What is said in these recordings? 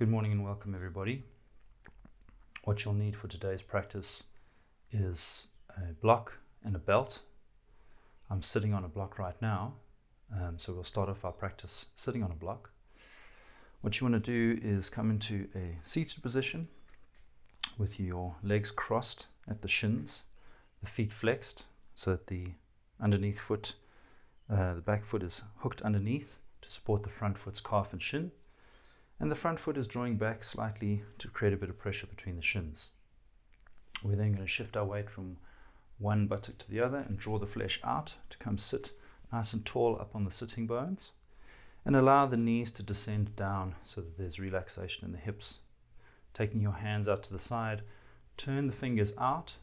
Good morning and welcome everybody. What you'll need for today's practice is a block and a belt. I'm sitting on a block right now, so we'll start off our practice sitting on a block. What you want to do is come into a seated position with your legs crossed at the shins, the feet flexed so that the underneath foot, the back foot is hooked underneath to support the front foot's calf and shin. And the front foot is drawing back slightly to create a bit of pressure between the shins. We're then going to shift our weight from one buttock to the other and draw the flesh out to come sit nice and tall up on the sitting bones, and allow the knees to descend down so that there's relaxation in the hips. Taking your hands out to the side, turn the fingers out,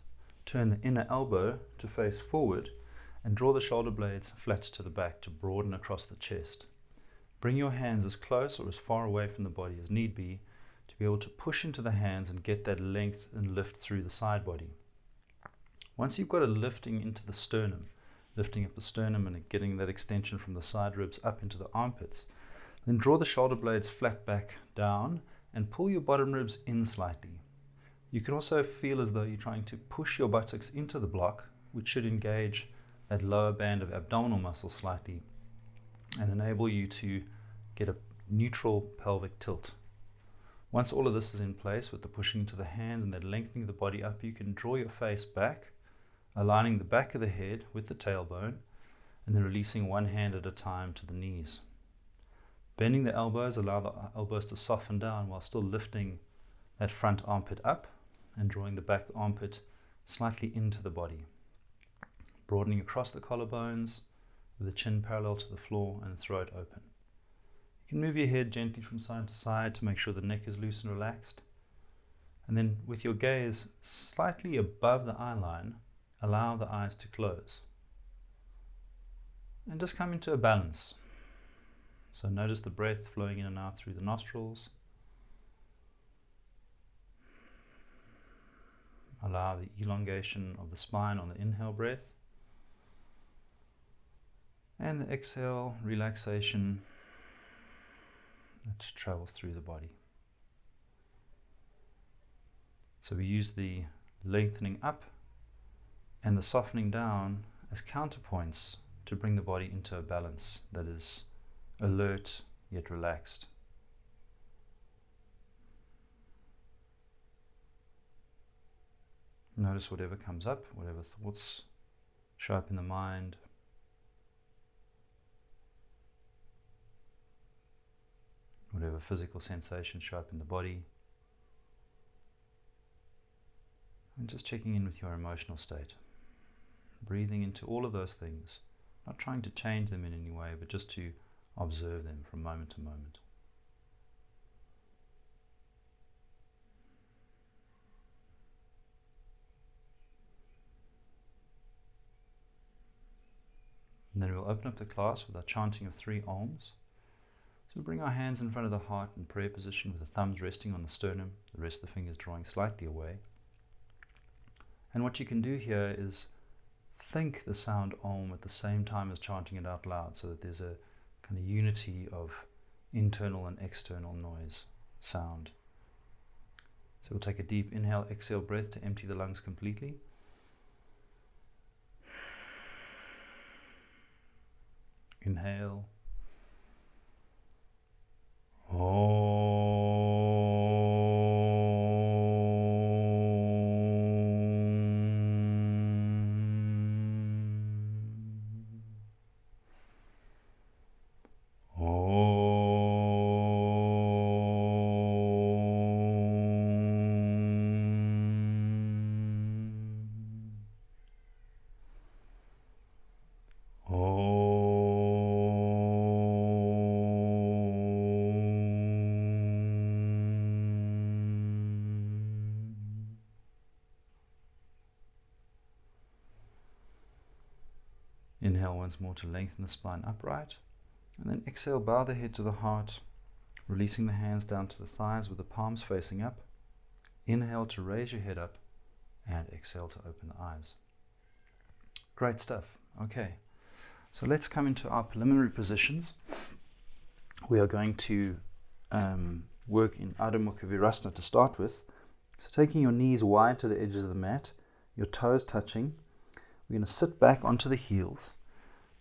turn the inner elbow to face forward, and draw the shoulder blades flat to the back to broaden across the chest. Bring your hands as close or as far away from the body as need be to be able to push into the hands and get that length and lift through the side body. Once you've got a lifting into the sternum, lifting up the sternum and getting that extension from the side ribs up into the armpits, then draw the shoulder blades flat back down and pull your bottom ribs in slightly. You can also feel as though you're trying to push your buttocks into the block, which should engage that lower band of abdominal muscle slightly and enable you to get a neutral pelvic tilt. Once all of this is in place with the pushing to the hand and that lengthening the body up, you can draw your face back, aligning the back of the head with the tailbone, and then releasing one hand at a time to the knees. Bending the elbows, allow the elbows to soften down while still lifting that front armpit up and drawing the back armpit slightly into the body. Broadening across the collarbones, with the chin parallel to the floor and the throat open. You can move your head gently from side to side to make sure the neck is loose and relaxed. And then with your gaze slightly above the eye line, allow the eyes to close. And just come into a balance. So notice the breath flowing in and out through the nostrils. Allow the elongation of the spine on the inhale breath. And the exhale, relaxation that travels through the body. So we use the lengthening up and the softening down as counterpoints to bring the body into a balance that is alert yet relaxed. Notice whatever comes up, whatever thoughts show up in the mind. Whatever physical sensations show up in the body. And just checking in with your emotional state. Breathing into all of those things. Not trying to change them in any way, but just to observe them from moment to moment. And then we'll open up the class with our chanting of 3 Oms. So we bring our hands in front of the heart in prayer position with the thumbs resting on the sternum, the rest of the fingers drawing slightly away. And what you can do here is think the sound Om at the same time as chanting it out loud, so that there's a kind of unity of internal and external noise, sound. So we'll take a deep inhale, exhale breath to empty the lungs completely. Inhale. Inhale once more to lengthen the spine upright, and then exhale, bow the head to the heart, releasing the hands down to the thighs with the palms facing up. Inhale to raise your head up, and exhale to open the eyes. Great stuff. Okay, so let's come into our preliminary positions. We are going to work in Adho Mukha Virasana to start with. So taking your knees wide to the edges of the mat, your toes touching, we're going to sit back onto the heels,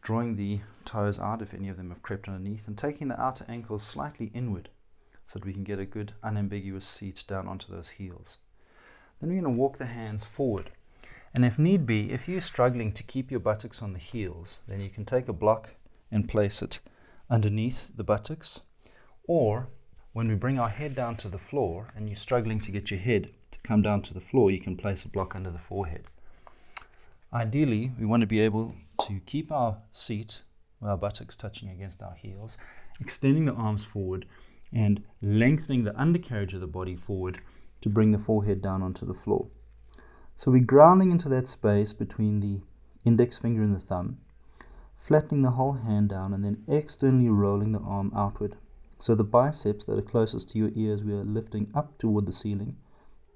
drawing the toes out if any of them have crept underneath, and taking the outer ankles slightly inward so that we can get a good unambiguous seat down onto those heels. Then we're going to walk the hands forward. And if need be, if you're struggling to keep your buttocks on the heels, then you can take a block and place it underneath the buttocks. Or when we bring our head down to the floor and you're struggling to get your head to come down to the floor, you can place a block under the forehead. Ideally, we want to be able to keep our seat with our buttocks touching against our heels, extending the arms forward and lengthening the undercarriage of the body forward to bring the forehead down onto the floor. So we're grounding into that space between the index finger and the thumb, flattening the whole hand down and then externally rolling the arm outward. So the biceps that are closest to your ears, we are lifting up toward the ceiling,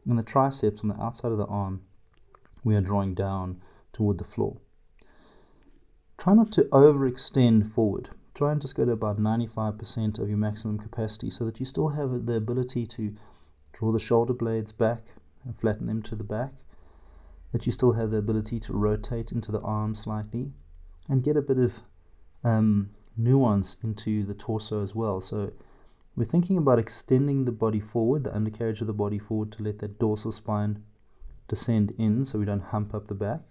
and the triceps on the outside of the arm, we are drawing down toward the floor. Try not to overextend forward. Try and just go to about 95% of your maximum capacity so that you still have the ability to draw the shoulder blades back and flatten them to the back, that you still have the ability to rotate into the arm slightly and get a bit of nuance into the torso as well. So we're thinking about extending the body forward, the undercarriage of the body forward, to let that dorsal spine descend in so we don't hump up the back.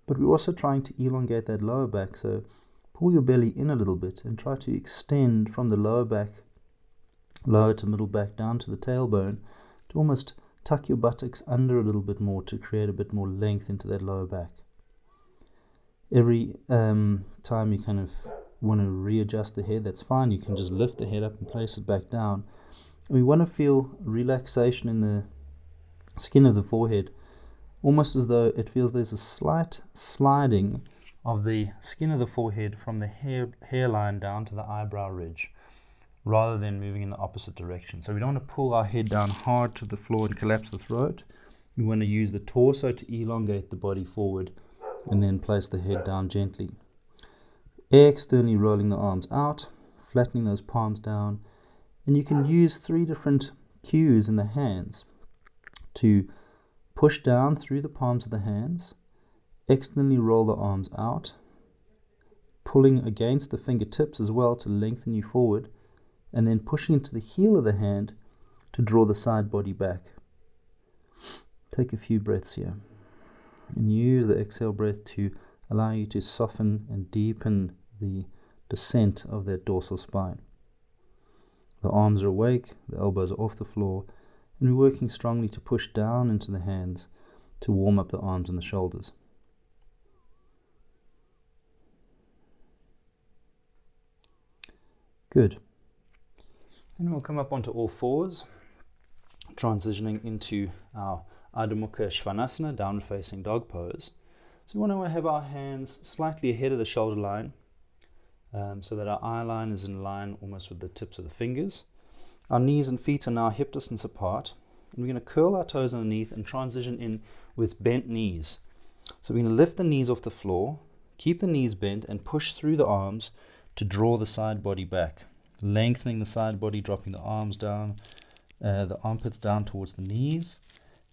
But we're also trying to elongate that lower back, so pull your belly in a little bit and try to extend from the lower back, lower to middle back down to the tailbone, to almost tuck your buttocks under a little bit more to create a bit more length into that lower back. Every time you kind of want to readjust the head, that's fine. You can just lift the head up and place it back down. And we want to feel relaxation in the skin of the forehead, almost as though it feels there's a slight sliding of the skin of the forehead from the hairline down to the eyebrow ridge, rather than moving in the opposite direction. So we don't want to pull our head down hard to the floor and collapse the throat. We want to use the torso to elongate the body forward and then place the head down gently. Externally rolling the arms out, flattening those palms down, and you can use 3 different cues in the hands to push down through the palms of the hands, externally roll the arms out, pulling against the fingertips as well to lengthen you forward, and then pushing into the heel of the hand to draw the side body back. Take a few breaths here and use the exhale breath to allow you to soften and deepen the descent of that dorsal spine. The arms are awake, the elbows are off the floor, and we're working strongly to push down into the hands to warm up the arms and the shoulders. Good. Then we'll come up onto all fours, transitioning into our Adho Mukha Svanasana, downward facing dog pose. So we want to have our hands slightly ahead of the shoulder line, so that our eye line is in line almost with the tips of the fingers. Our knees and feet are now hip distance apart, and we're going to curl our toes underneath and transition in with bent knees. So we're going to lift the knees off the floor, keep the knees bent, and push through the arms to draw the side body back, lengthening the side body, dropping the arms down, the armpits down towards the knees,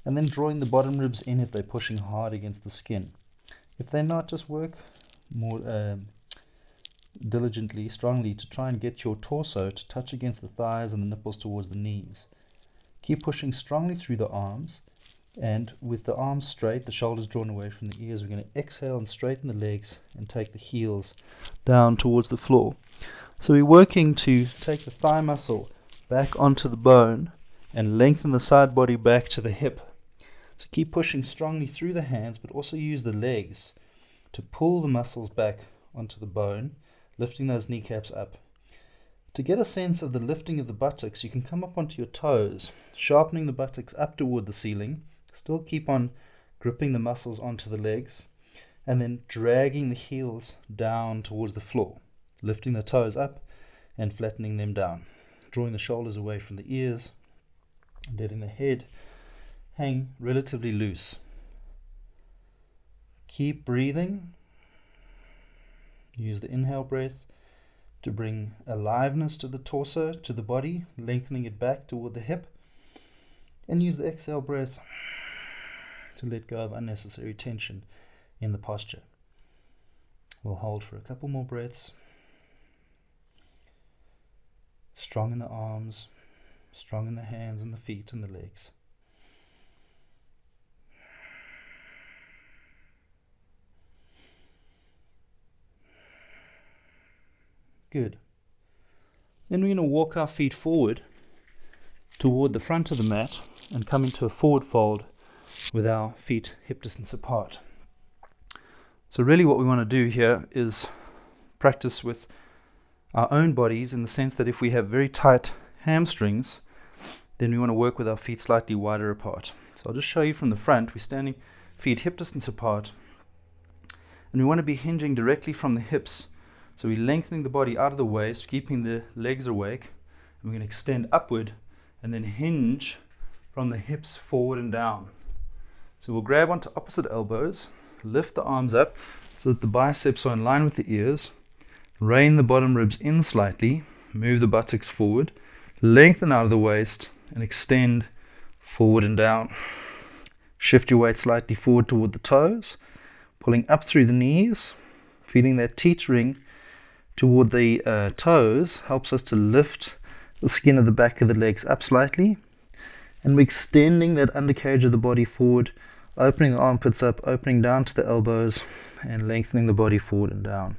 and then drawing the bottom ribs in if they're pushing hard against the skin. If they're not, just work more diligently, strongly, to try and get your torso to touch against the thighs and the nipples towards the knees. Keep pushing strongly through the arms, and with the arms straight, the shoulders drawn away from the ears, we're going to exhale and straighten the legs and take the heels down towards the floor. So we're working to take the thigh muscle back onto the bone and lengthen the side body back to the hip. So keep pushing strongly through the hands, but also use the legs to pull the muscles back onto the bone, lifting those kneecaps up. To get a sense of the lifting of the buttocks, you can come up onto your toes, sharpening the buttocks up toward the ceiling, still keep on gripping the muscles onto the legs, and then dragging the heels down towards the floor, lifting the toes up and flattening them down, drawing the shoulders away from the ears, and letting the head hang relatively loose. Keep breathing. Use the inhale breath to bring aliveness to the torso, to the body, lengthening it back toward the hip, and use the exhale breath to let go of unnecessary tension in the posture. We'll hold for a couple more breaths. Strong in the arms, strong in the hands and the feet and the legs. Good. Then we're going to walk our feet forward toward the front of the mat and come into a forward fold with our feet hip distance apart. So really what we want to do here is practice with our own bodies, in the sense that if we have very tight hamstrings, then we want to work with our feet slightly wider apart. So I'll just show you from the front. We're standing feet hip distance apart, and we want to be hinging directly from the hips. So we're lengthening the body out of the waist, keeping the legs awake, and we're going to extend upward and then hinge from the hips forward and down. So we'll grab onto opposite elbows, lift the arms up so that the biceps are in line with the ears, rein the bottom ribs in slightly, move the buttocks forward, lengthen out of the waist, and extend forward and down. Shift your weight slightly forward toward the toes, pulling up through the knees, feeling that teetering toward the toes helps us to lift the skin of the back of the legs up slightly, and we're extending that undercarriage of the body forward, opening the armpits up, opening down to the elbows, and lengthening the body forward and down.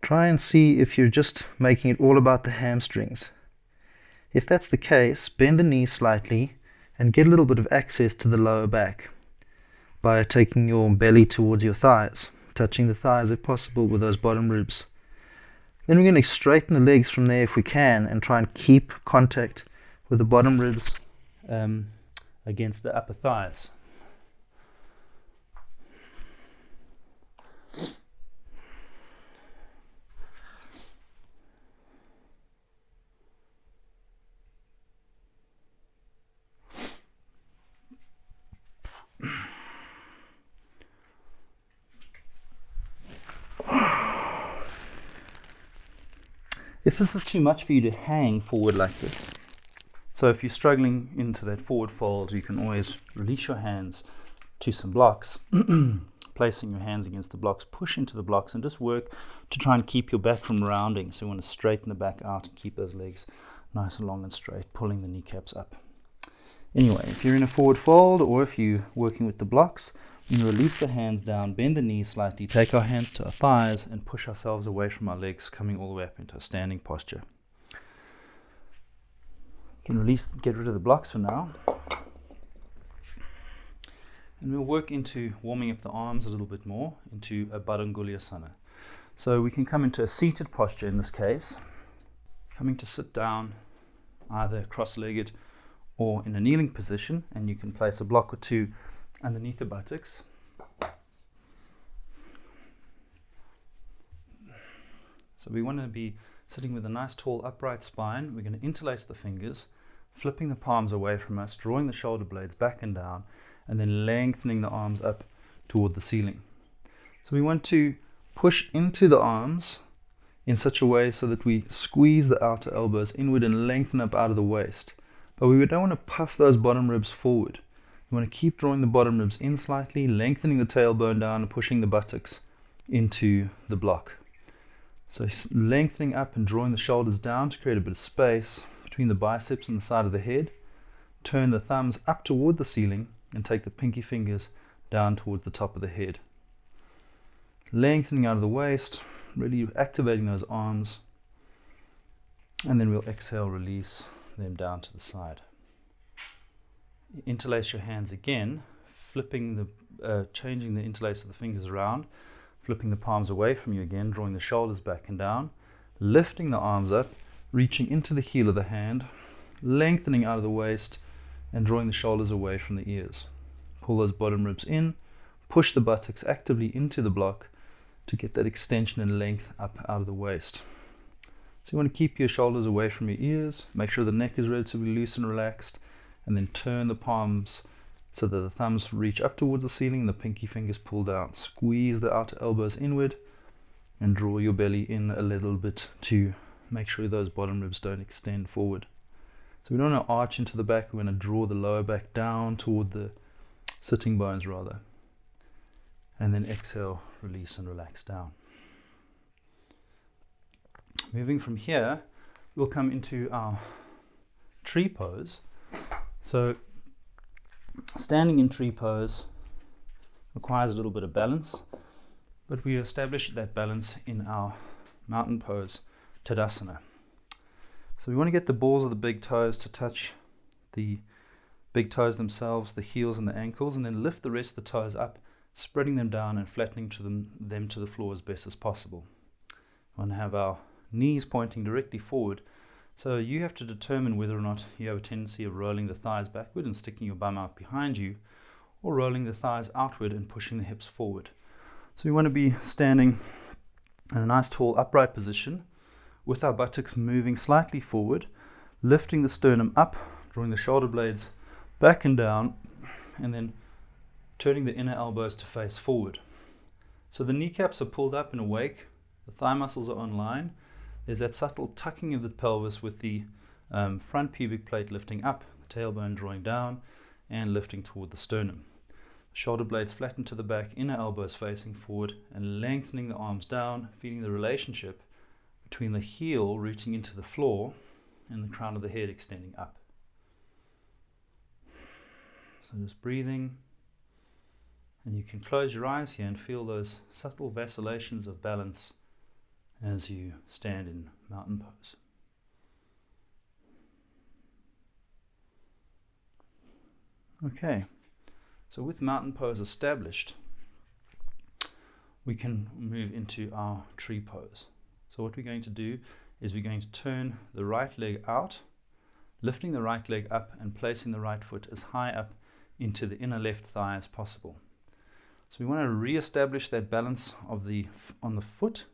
Try and see if you're just making it all about the hamstrings. If that's the case, bend the knees slightly and get a little bit of access to the lower back by taking your belly towards your thighs, touching the thighs if possible with those bottom ribs. Then we're going to straighten the legs from there if we can, and try and keep contact with the bottom ribs against the upper thighs. If this is too much for you to hang forward like this, so if you're struggling into that forward fold, you can always release your hands to some blocks, placing your hands against the blocks, push into the blocks, and just work to try and keep your back from rounding. So you want to straighten the back out and keep those legs nice and long and straight, pulling the kneecaps up. Anyway, if you're in a forward fold, or if you're working with the blocks, we can release the hands down, bend the knees slightly, take our hands to our thighs, and push ourselves away from our legs, coming all the way up into a standing posture. You can get rid of the blocks for now. And we'll work into warming up the arms a little bit more, into a Badangulyasana. So we can come into a seated posture in this case, coming to sit down, either cross-legged or in a kneeling position, and you can place a block or two underneath the buttocks. So we want to be sitting with a nice tall upright spine. We're going to interlace the fingers, flipping the palms away from us, drawing the shoulder blades back and down, and then lengthening the arms up toward the ceiling. So we want to push into the arms in such a way so that we squeeze the outer elbows inward and lengthen up out of the waist. But we don't want to puff those bottom ribs forward. You want to keep drawing the bottom ribs in slightly, lengthening the tailbone down and pushing the buttocks into the block. So lengthening up and drawing the shoulders down to create a bit of space between the biceps and the side of the head. Turn the thumbs up toward the ceiling and take the pinky fingers down towards the top of the head. Lengthening out of the waist, really activating those arms, and then we'll exhale, release them down to the side. Interlace your hands again, flipping changing the interlace of the fingers around, flipping the palms away from you again, drawing the shoulders back and down, lifting the arms up, reaching into the heel of the hand, lengthening out of the waist, and drawing the shoulders away from the ears. Pull those bottom ribs in, push the buttocks actively into the block to get that extension and length up out of the waist. So you want to keep your shoulders away from your ears, make sure the neck is relatively loose and relaxed, and then turn the palms so that the thumbs reach up towards the ceiling and the pinky fingers pull down. Squeeze the outer elbows inward and draw your belly in a little bit to make sure those bottom ribs don't extend forward. So we don't want to arch into the back, we want to draw the lower back down toward the sitting bones rather. And then exhale, release and relax down. Moving from here, we'll come into our tree pose. So standing in tree pose requires a little bit of balance, but we establish that balance in our mountain pose, Tadasana. So we want to get the balls of the big toes to touch the big toes themselves, the heels and the ankles, and then lift the rest of the toes up, spreading them down and flattening them to the floor as best as possible. We want to have our knees pointing directly forward, so you have to determine whether or not you have a tendency of rolling the thighs backward and sticking your bum out behind you, or rolling the thighs outward and pushing the hips forward. So we want to be standing in a nice tall upright position with our buttocks moving slightly forward, lifting the sternum up, drawing the shoulder blades back and down, and then turning the inner elbows to face forward. So the kneecaps are pulled up and awake, the thigh muscles are online. There's that subtle tucking of the pelvis with the front pubic plate lifting up, the tailbone drawing down and lifting toward the sternum. Shoulder blades flatten to the back, inner elbows facing forward, and lengthening the arms down, feeling the relationship between the heel rooting into the floor and the crown of the head extending up. So just breathing, and you can close your eyes here and feel those subtle vacillations of balance as you stand in mountain pose. Okay, so with mountain pose established, we can move into our tree pose. So what we're going to do is we're going to turn the right leg out, lifting the right leg up and placing the right foot as high up into the inner left thigh as possible. So we want to re-establish that balance of on the foot,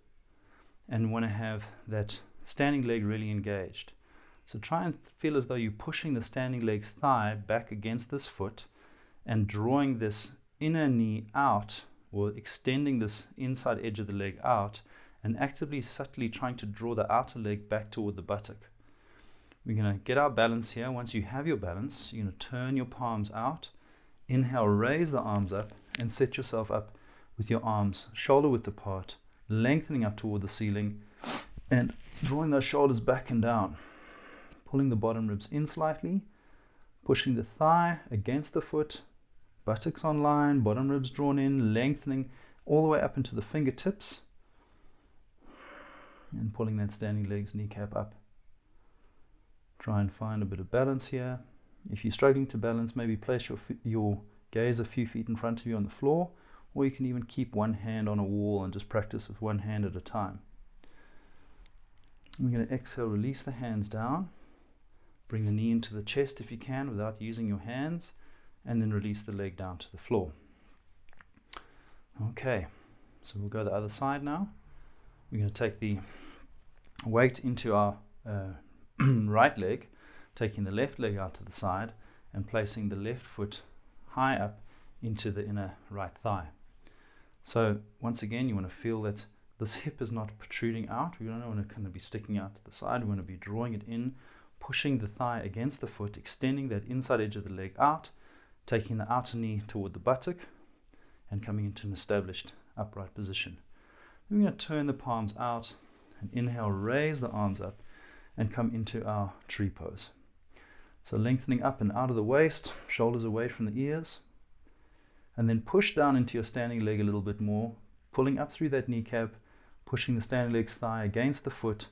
and want to have that standing leg really engaged. So try and feel as though you're pushing the standing leg's thigh back against this foot and drawing this inner knee out, or extending this inside edge of the leg out, and actively, subtly trying to draw the outer leg back toward the buttock. We're going to get our balance here. Once you have your balance, you're going to turn your palms out, inhale, raise the arms up, and set yourself up with your arms shoulder width apart, lengthening up toward the ceiling and drawing those shoulders back and down, pulling the bottom ribs in slightly, pushing the thigh against the foot, buttocks on line, bottom ribs drawn in, lengthening all the way up into the fingertips, and pulling that standing leg's kneecap up. Try and find a bit of balance here. If you're struggling to balance, maybe place your gaze a few feet in front of you on the floor, or you can even keep one hand on a wall and just practice with one hand at a time. We're going to exhale, release the hands down, bring the knee into the chest if you can without using your hands, and then release the leg down to the floor. Okay, so we'll go the other side now. We're going to take the weight into our right leg, taking the left leg out to the side and placing the left foot high up into the inner right thigh. So once again, you want to feel that this hip is not protruding out. We don't want to kind of be sticking out to the side. We want to be drawing it in, pushing the thigh against the foot, extending that inside edge of the leg out, taking the outer knee toward the buttock, and coming into an established upright position. Then we're going to turn the palms out and inhale, raise the arms up, and come into our tree pose. So lengthening up and out of the waist, shoulders away from the ears, and then push down into your standing leg a little bit more, pulling up through that kneecap, pushing the standing leg's thigh against the foot,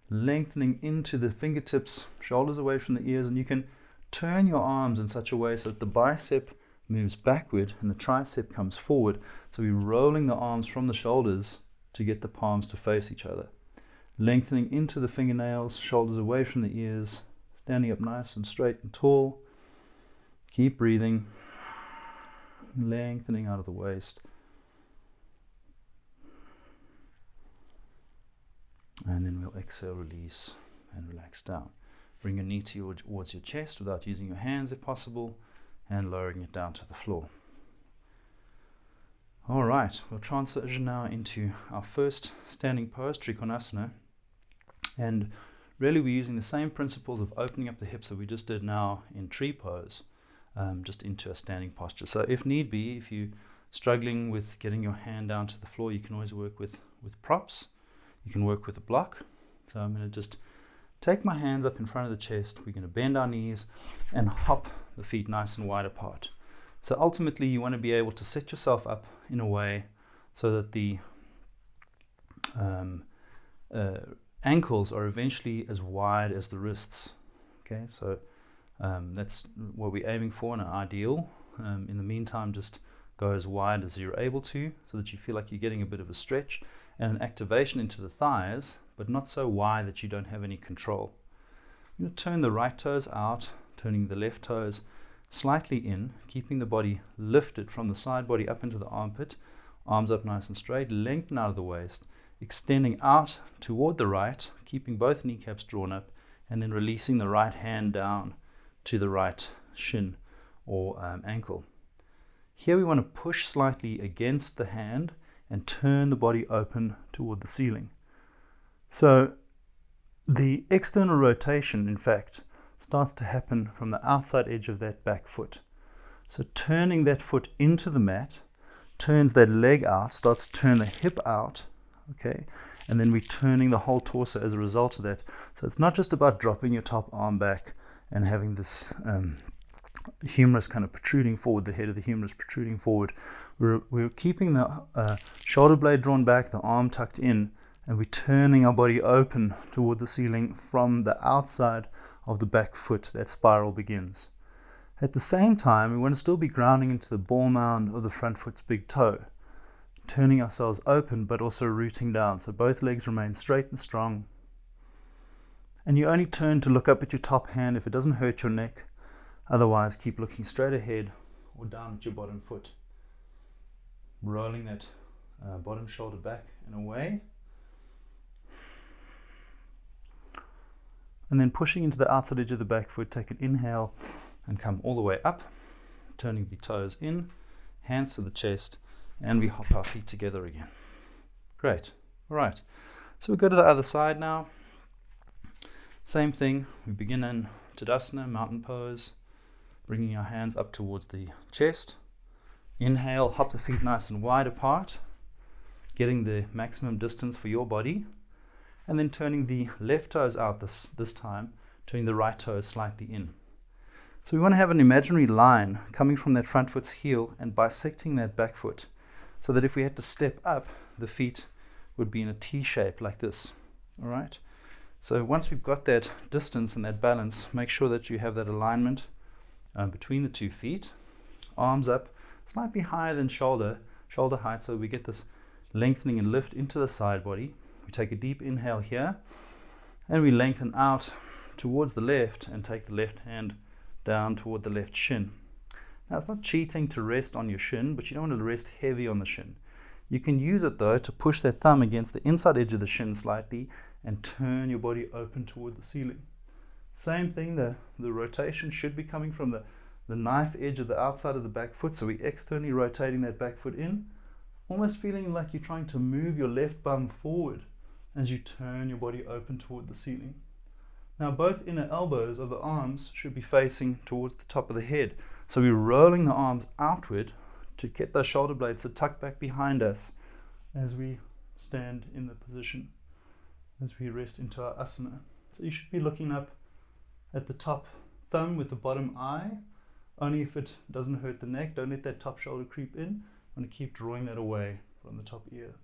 lengthening into the fingertips, shoulders away from the ears, and you can turn your arms in such a way so that the bicep moves backward and the tricep comes forward. So we're rolling the arms from the shoulders to get the palms to face each other. Lengthening into the fingernails, shoulders away from the ears, standing up nice and straight and tall. Keep breathing. Lengthening out of the waist. And then we'll exhale, release, and relax down. Bring your knee towards your chest without using your hands if possible, and lowering it down to the floor. All right, we'll transition now into our first standing pose, Trikonasana. And really we're using the same principles of opening up the hips that we just did now in tree pose, just into a standing posture. So if need be, if you're struggling with getting your hand down to the floor, you can always work with props. You can work with a block. So I'm going to just take my hands up in front of the chest. We're going to bend our knees and hop the feet nice and wide apart. So ultimately you want to be able to set yourself up in a way so that the ankles are eventually as wide as the wrists. Okay, so that's what we're aiming for in an ideal. In the meantime, just go as wide as you're able to so that you feel like you're getting a bit of a stretch and an activation into the thighs, but not so wide that you don't have any control. You're going to turn the right toes out, turning the left toes slightly in, keeping the body lifted from the side body up into the armpit, arms up nice and straight, lengthen out of the waist, extending out toward the right, keeping both kneecaps drawn up, and then releasing the right hand down to the right shin or ankle. Here we want to push slightly against the hand and turn the body open toward the ceiling. So the external rotation, in fact, starts to happen from the outside edge of that back foot. So turning that foot into the mat, turns that leg out, starts to turn the hip out, okay, and then we're turning the whole torso as a result of that. So it's not just about dropping your top arm back and having this humerus kind of protruding forward, the head of the humerus protruding forward. We're keeping the shoulder blade drawn back, the arm tucked in, and we're turning our body open toward the ceiling from the outside of the back foot. That spiral begins. At the same time, we want to still be grounding into the ball mound of the front foot's big toe, turning ourselves open but also rooting down, so both legs remain straight and strong. And you only turn to look up at your top hand if it doesn't hurt your neck. Otherwise, keep looking straight ahead or down at your bottom foot, rolling that bottom shoulder back and away, and then pushing into the outside edge of the back foot. Take an inhale and come all the way up, turning the toes in, hands to the chest, and we hop our feet together again. Great. All right, so we go to the other side now. Same thing, we begin in Tadasana, mountain pose, bringing our hands up towards the chest. Inhale, hop the feet nice and wide apart, getting the maximum distance for your body, and then turning the left toes out this time, turning the right toes slightly in. So we want to have an imaginary line coming from that front foot's heel and bisecting that back foot, so that if we had to step up, the feet would be in a T shape like this. All right. So once we've got that distance and that balance, make sure that you have that alignment between the 2 feet, arms up slightly higher than shoulder height, so we get this lengthening and lift into the side body. We take a deep inhale here, and we lengthen out towards the left and take the left hand down toward the left shin. Now it's not cheating to rest on your shin, but you don't want to rest heavy on the shin. You can use it though to push that thumb against the inside edge of the shin slightly and turn your body open toward the ceiling. Same thing, the rotation should be coming from the knife edge of the outside of the back foot, so we're externally rotating that back foot in, almost feeling like you're trying to move your left bum forward as you turn your body open toward the ceiling. Now both inner elbows of the arms should be facing towards the top of the head, so we're rolling the arms outward to get those shoulder blades to tuck back behind us as we stand in the position, as we rest into our asana. So you should be looking up at the top thumb with the bottom eye, only if it doesn't hurt the neck. Don't let that top shoulder creep in. I'm going to keep drawing that away from the top ear.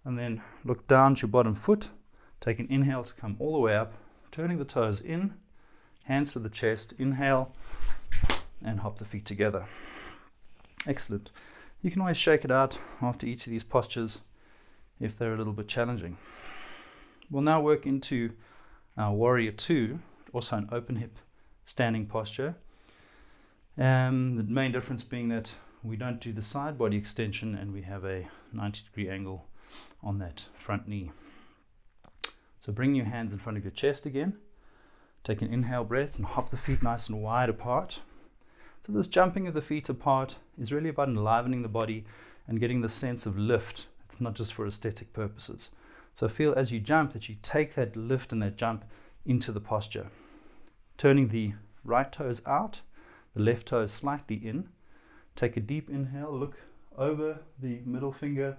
And then look down to your bottom foot. Take an inhale to come all the way up, turning the toes in, hands to the chest, inhale, and hop the feet together. Excellent. You can always shake it out after each of these postures if they're a little bit challenging. We'll now work into our Warrior 2, also an open hip standing posture. The main difference being that we don't do the side body extension and we have a 90-degree angle on that front knee. So bring your hands in front of your chest again. Take an inhale breath and hop the feet nice and wide apart. So this jumping of the feet apart is really about enlivening the body and getting the sense of lift. It's not just for aesthetic purposes. So feel as you jump that you take that lift and that jump into the posture. Turning the right toes out, the left toes slightly in. Take a deep inhale, look over the middle finger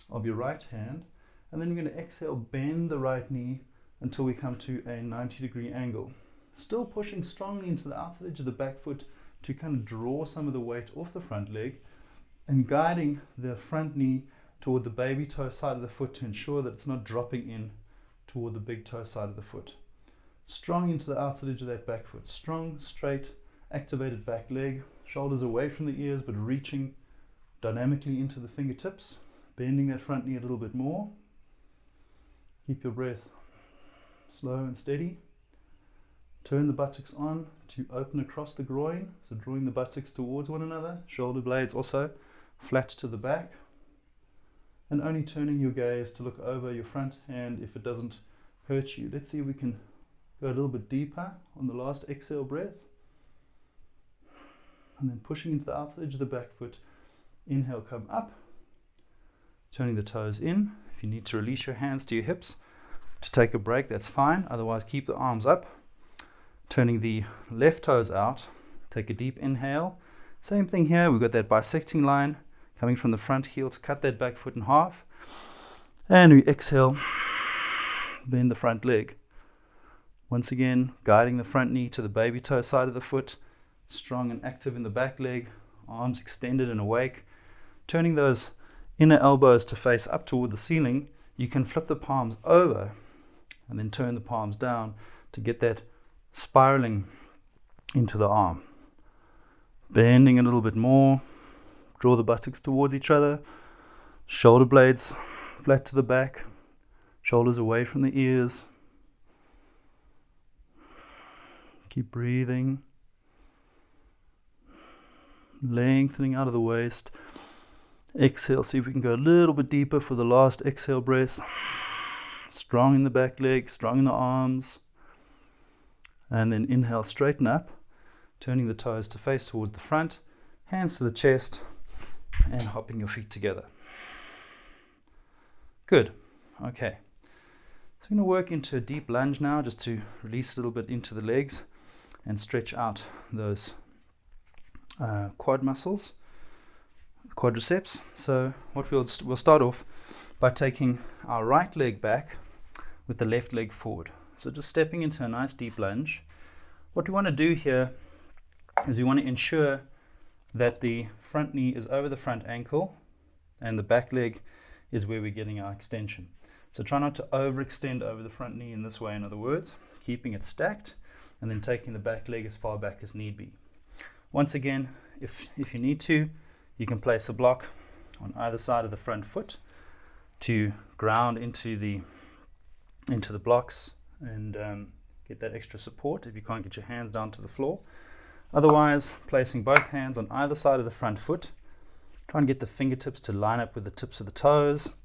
of your right hand, and then you're going to exhale, bend the right knee until we come to a 90-degree angle. Still pushing strongly into the outside edge of the back foot to kind of draw some of the weight off the front leg, and guiding the front knee toward the baby toe side of the foot to ensure that it's not dropping in toward the big toe side of the foot. Strong into the outside edge of that back foot. Strong, straight, activated back leg. Shoulders away from the ears, but reaching dynamically into the fingertips. Bending that front knee a little bit more. Keep your breath slow and steady. Turn the buttocks on to open across the groin, so drawing the buttocks towards one another. Shoulder blades also flat to the back. And only turning your gaze to look over your front hand if it doesn't hurt you. Let's see if we can go a little bit deeper on the last exhale breath. And then pushing into the outside edge of the back foot. Inhale, come up. Turning the toes in. If you need to release your hands to your hips to take a break, that's fine. Otherwise, keep the arms up. Turning the left toes out. Take a deep inhale. Same thing here. We've got that bisecting line coming from the front heel to cut that back foot in half. And we exhale. Bend the front leg. Once again, guiding the front knee to the baby toe side of the foot. Strong and active in the back leg. Arms extended and awake. Turning those inner elbows to face up toward the ceiling. You can flip the palms over and then turn the palms down to get that spiraling into the arm. Bending a little bit more. Draw the buttocks towards each other. Shoulder blades flat to the back. Shoulders away from the ears. Keep breathing. Lengthening out of the waist. Exhale, see if we can go a little bit deeper for the last exhale breath. Strong in the back leg, strong in the arms. And then inhale, straighten up. Turning the toes to face towards the front. Hands to the chest. And hopping your feet together. Good. Okay. So I'm going to work into a deep lunge now, just to release a little bit into the legs and stretch out those quad muscles, quadriceps. So what we'll start off by taking our right leg back with the left leg forward. So just stepping into a nice deep lunge. What we want to do here is we want to ensure that the front knee is over the front ankle and the back leg is where we're getting our extension. So try not to overextend over the front knee in this way, in other words, keeping it stacked and then taking the back leg as far back as need be. Once again, if you need to, you can place a block on either side of the front foot to ground into the blocks and get that extra support if you can't get your hands down to the floor. Otherwise, placing both hands on either side of the front foot, try and get the fingertips to line up with the tips of the toes.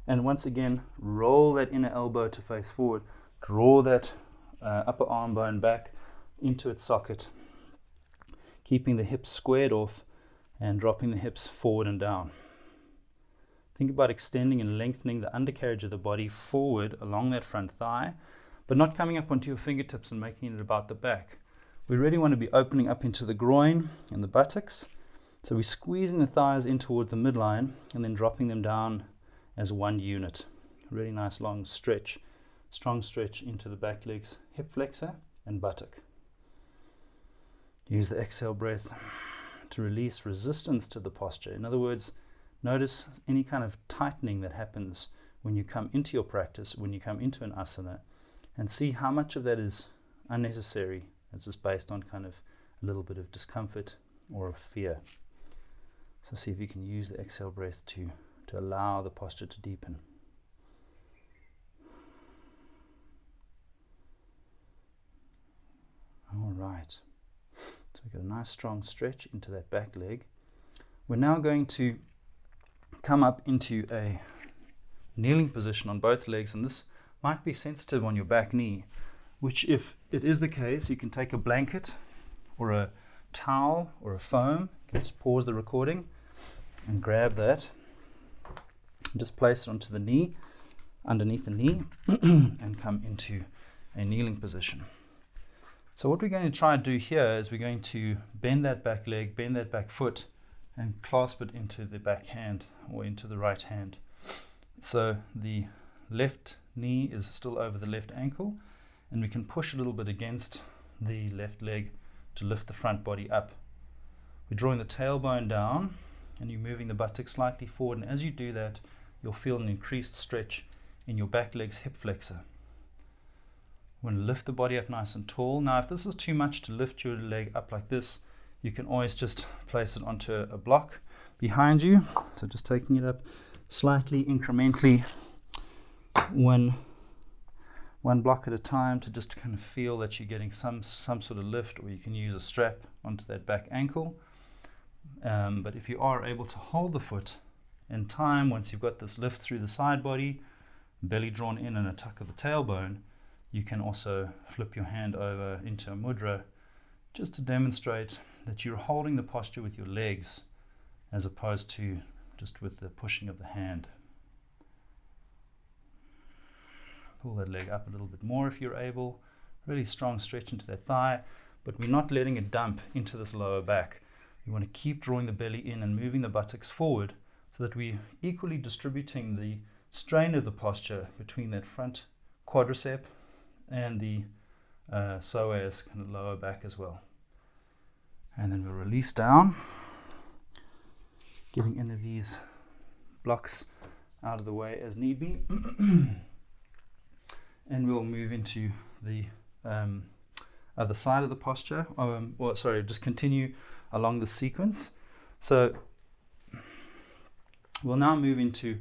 And once again, roll that inner elbow to face forward. Draw that upper arm bone back into its socket, keeping the hips squared off and dropping the hips forward and down. Think about extending and lengthening the undercarriage of the body forward along that front thigh, but not coming up onto your fingertips and making it about the back. We really want to be opening up into the groin and the buttocks. So we're squeezing the thighs in towards the midline and then dropping them down as one unit. Really nice long stretch, strong stretch into the back legs, hip flexor and buttock. Use the exhale breath to release resistance to the posture. In other words, notice any kind of tightening that happens when you come into your practice, when you come into an asana, and see how much of that is unnecessary. It's just based on kind of a little bit of discomfort or fear. So see if you can use the exhale breath to allow the posture to deepen. All right. So we've got a nice strong stretch into that back leg. We're now going to come up into a kneeling position on both legs, and this might be sensitive on your back knee, which if it is the case, you can take a blanket or a towel or a foam. You can just pause the recording and grab that. Just place it onto the knee, underneath the knee, and come into a kneeling position. So what we're going to try and do here is we're going to bend that back leg, bend that back foot, and clasp it into the back hand or into the right hand. So the left knee is still over the left ankle, and we can push a little bit against the left leg to lift the front body up. We're drawing the tailbone down, and you're moving the buttock slightly forward, and as you do that, you'll feel an increased stretch in your back leg's hip flexor. We're going to lift the body up nice and tall. Now, if this is too much to lift your leg up like this, you can always just place it onto a block behind you. So just taking it up slightly, incrementally, one block at a time, to just kind of feel that you're getting some sort of lift, or you can use a strap onto that back ankle. But if you are able to hold the foot in time, once you've got this lift through the side body, belly drawn in and a tuck of the tailbone, you can also flip your hand over into a mudra, just to demonstrate that you're holding the posture with your legs as opposed to just with the pushing of the hand. Pull that leg up a little bit more if you're able. Really strong stretch into that thigh, but we're not letting it dump into this lower back. We want to keep drawing the belly in and moving the buttocks forward, so that we're equally distributing the strain of the posture between that front quadricep and the psoas kind of lower back as well. And then we'll release down, getting any of these blocks out of the way as need be. And we'll move into the other side of the posture. Just continue along the sequence. So we'll now move into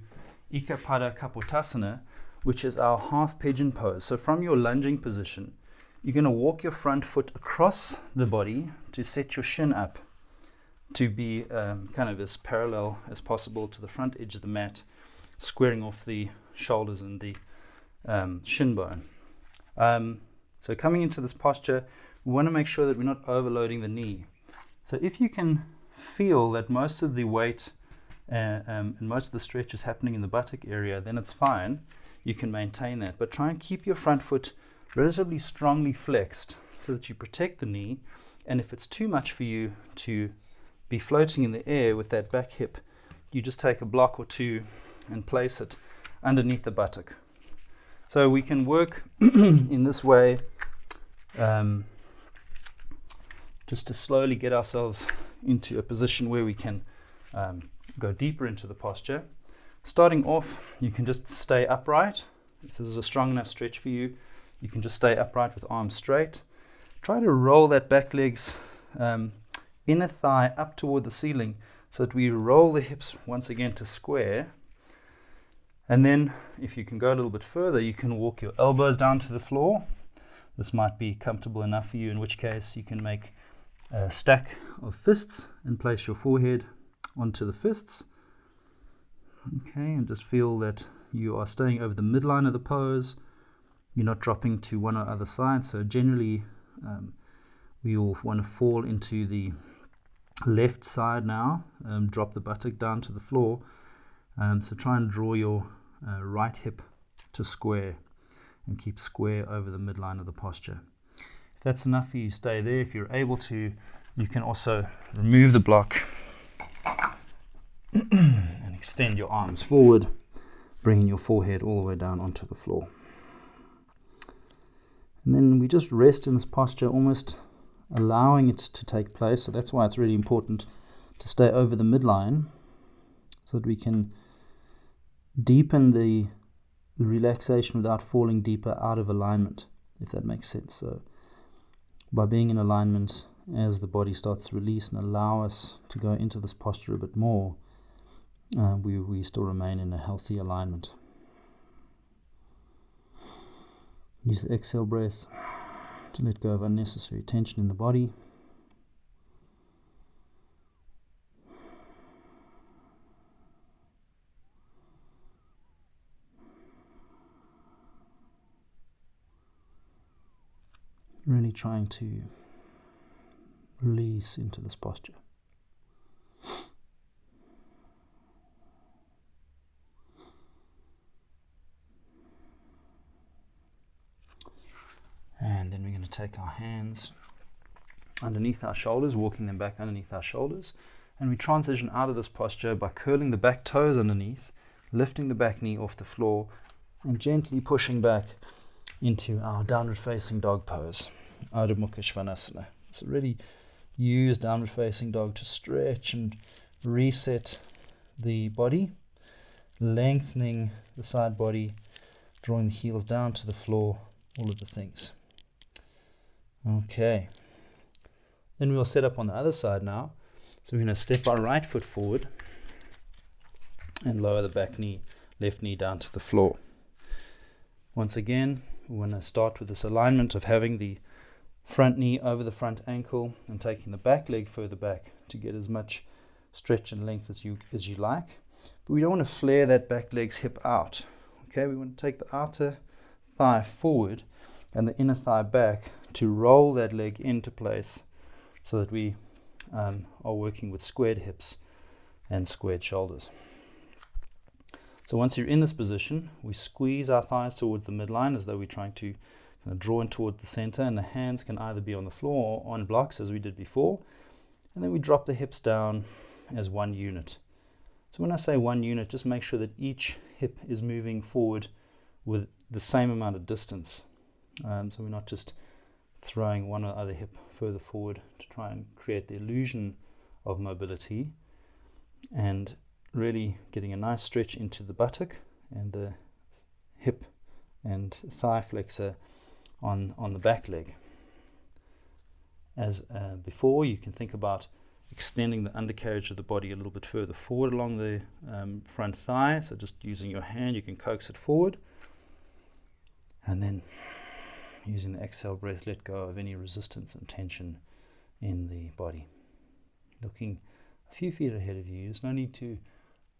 Ekapada Kapotasana, which is our half pigeon pose. So from your lunging position, you're going to walk your front foot across the body to set your shin up to be kind of as parallel as possible to the front edge of the mat, squaring off the shoulders and the shin bone. So coming into this posture, we want to make sure that we're not overloading the knee. So if you can feel that most of the weight and most of the stretch is happening in the buttock area, then it's fine. You can maintain that, but try and keep your front foot relatively strongly flexed so that you protect the knee. And if it's too much for you to be floating in the air with that back hip, you just take a block or two and place it underneath the buttock. So we can work in this way just to slowly get ourselves into a position where we can go deeper into the posture. Starting off, you can just stay upright. If this is a strong enough stretch for you, you can just stay upright with arms straight. Try to roll that back leg's inner thigh up toward the ceiling so that we roll the hips once again to square. And then if you can go a little bit further, you can walk your elbows down to the floor. This might be comfortable enough for you, in which case you can make a stack of fists and place your forehead onto the fists. Okay, and just feel that you are staying over the midline of the pose. You're not dropping to one or other side. So generally, we all want to fall into the left side now. Drop the buttock down to the floor. So try and draw your right hip to square and keep square over the midline of the posture. If that's enough for you, stay there. If you're able to, you can also remove the block and extend your arms forward, bringing your forehead all the way down onto the floor. And then we just rest in this posture, almost allowing it to take place. So that's why it's really important to stay over the midline, so that we can deepen the relaxation without falling deeper out of alignment, if that makes sense. So by being in alignment, as the body starts to release and allow us to go into this posture a bit more, we still remain in a healthy alignment. Use the exhale breath to let go of unnecessary tension in the body. Really trying to release into this posture. to take our hands underneath our shoulders, walking them back underneath our shoulders, and we transition out of this posture by curling the back toes underneath, lifting the back knee off the floor, and gently pushing back into our downward facing dog pose, Adho Mukha Svanasana. So really use downward facing dog to stretch and reset the body, lengthening the side body, drawing the heels down to the floor, all of the things. Okay. Then we'll set up on the other side now. So we're going to step our right foot forward and lower the back knee, left knee down to the floor. Once again, we want to start with this alignment of having the front knee over the front ankle and taking the back leg further back to get as much stretch and length as you like. But we don't want to flare that back leg's hip out. Okay, we want to take the outer thigh forward and the inner thigh back to roll that leg into place so that we are working with squared hips and squared shoulders. So once you're in this position, we squeeze our thighs towards the midline as though we're trying to kind of draw in toward the center, and the hands can either be on the floor or on blocks as we did before. And then we drop the hips down as one unit. So when I say one unit, just make sure that each hip is moving forward with the same amount of distance. So we're not just throwing one or other hip further forward to try and create the illusion of mobility, and really getting a nice stretch into the buttock and the hip and thigh flexor on the back leg. As before, you can think about extending the undercarriage of the body a little bit further forward along the front thigh. So just using your hand, you can coax it forward, and then using the exhale breath, let go of any resistance and tension in the body. Looking a few feet ahead of you. There's no need to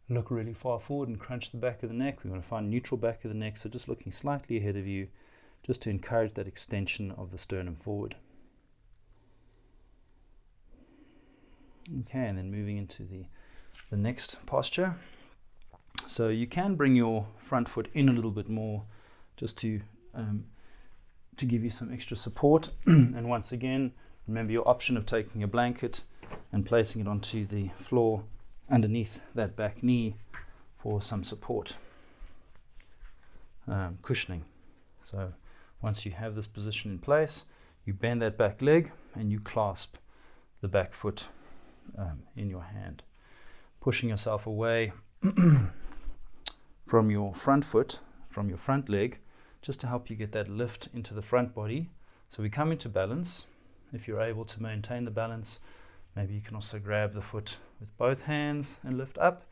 look really far forward and crunch the back of the neck. We want to find neutral back of the neck, so just looking slightly ahead of you, just to encourage that extension of the sternum forward. Okay, and then moving into the next posture. So you can bring your front foot in a little bit more, just to give you some extra support. And once again, remember your option of taking a blanket and placing it onto the floor underneath that back knee for some support, cushioning. So once you have this position in place, you bend that back leg and you clasp the back foot in your hand, pushing yourself away from your front foot, from your front leg, just to help you get that lift into the front body. So we come into balance. If you're able to maintain the balance, maybe you can also grab the foot with both hands and lift up.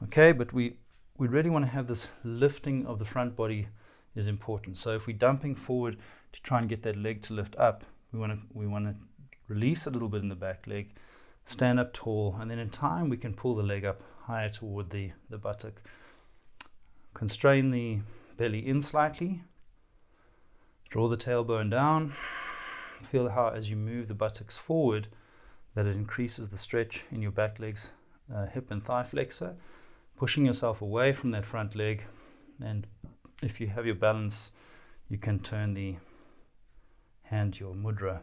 Okay, but we really want to have this lifting of the front body is important. So if we're dumping forward to try and get that leg to lift up, we want to release a little bit in the back leg, stand up tall, and then in time we can pull the leg up higher toward the buttock. Constrain the belly in slightly, draw the tailbone down. Feel how as you move the buttocks forward that it increases the stretch in your back leg's hip and thigh flexor, pushing yourself away from that front leg. And if you have your balance, you can turn the hand to your mudra,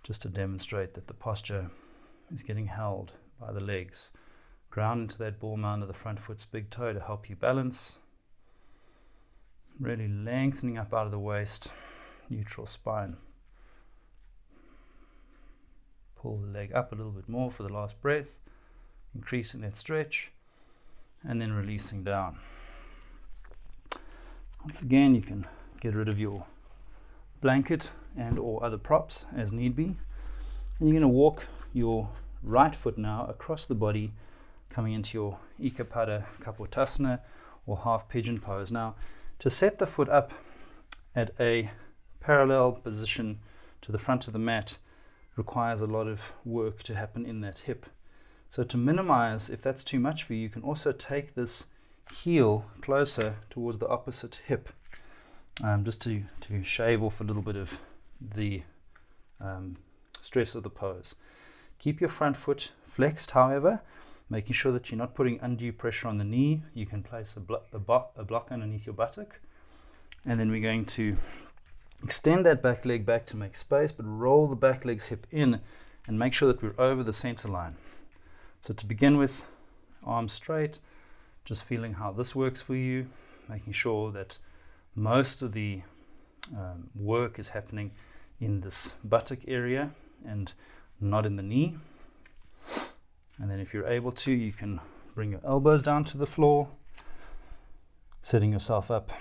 just to demonstrate that the posture is getting held by the legs. Ground into that ball mound of the front foot's big toe to help you balance. Really lengthening up out of the waist, neutral spine. Pull the leg up a little bit more for the last breath, increasing that stretch, and then releasing down. Once again, you can get rid of your blanket and or other props as need be. And you're going to walk your right foot now across the body, coming into your Ekapada Kapotasana or half pigeon pose. Now, to set the foot up at a parallel position to the front of the mat requires a lot of work to happen in that hip. So to minimize, if that's too much for you, you can also take this heel closer towards the opposite hip, just to shave off a little bit of the stress of the pose. Keep your front foot flexed, however, making sure that you're not putting undue pressure on the knee. You can place a block underneath your buttock, and then we're going to Extend that back leg back to make space, but roll the back leg's hip in and make sure that we're over the center line. So to begin with, arms straight, just feeling how this works for you, making sure that most of the work is happening in this buttock area and not in the knee. And then if you're able to, you can bring your elbows down to the floor, setting yourself up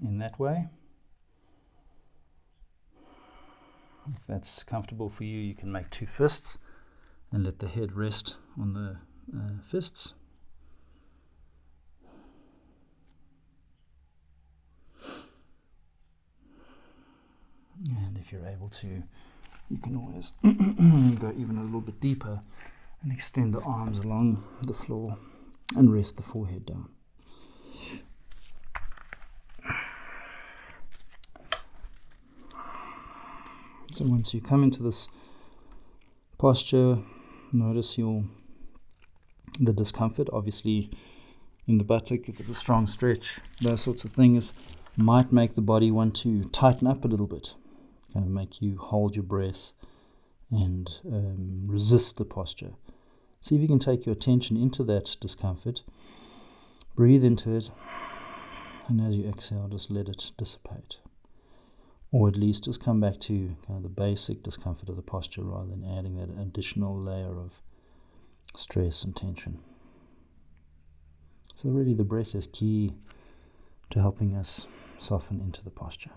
in that way. If that's comfortable for you, you can make 2 fists and let the head rest on the fists. And if you're able to, you can always go even a little bit deeper and extend the arms along the floor and rest the forehead down. So once you come into this posture, notice the discomfort. Obviously in the buttock, if it's a strong stretch, those sorts of things might make the body want to tighten up a little bit, kind of make you hold your breath and resist the posture. See if you can take your attention into that discomfort, breathe into it, and as you exhale, just let it dissipate. Or at least just come back to kind of the basic discomfort of the posture rather than adding that additional layer of stress and tension. So really the breath is key to helping us soften into the posture.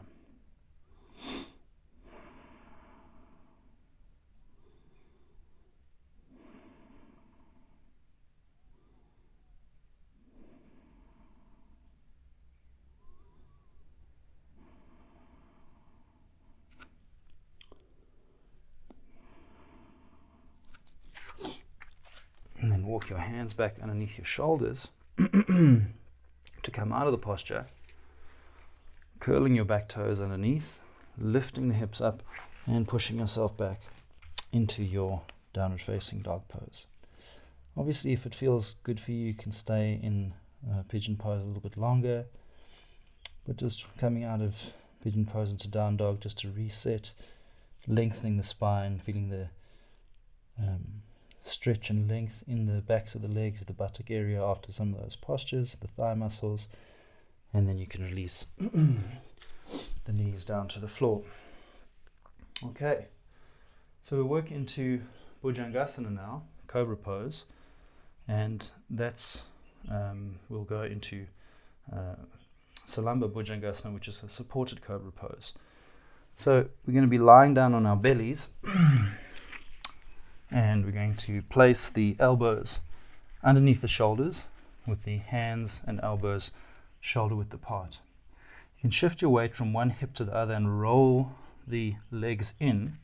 And then walk your hands back underneath your shoulders to come out of the posture, curling your back toes underneath, lifting the hips up and pushing yourself back into your downward facing dog pose. Obviously, if it feels good for you, you can stay in pigeon pose a little bit longer, but just coming out of pigeon pose into down dog just to reset, lengthening the spine, feeling the stretch and length in the backs of the legs, the buttock area after some of those postures, the thigh muscles, and then you can release the knees down to the floor. Okay, so we'll work into Bhujangasana now, cobra pose, and that's we'll go into Salamba Bhujangasana, which is a supported cobra pose. So we're going to be lying down on our bellies and we're going to place the elbows underneath the shoulders with the hands and elbows shoulder width apart. You can shift your weight from one hip to the other and roll the legs in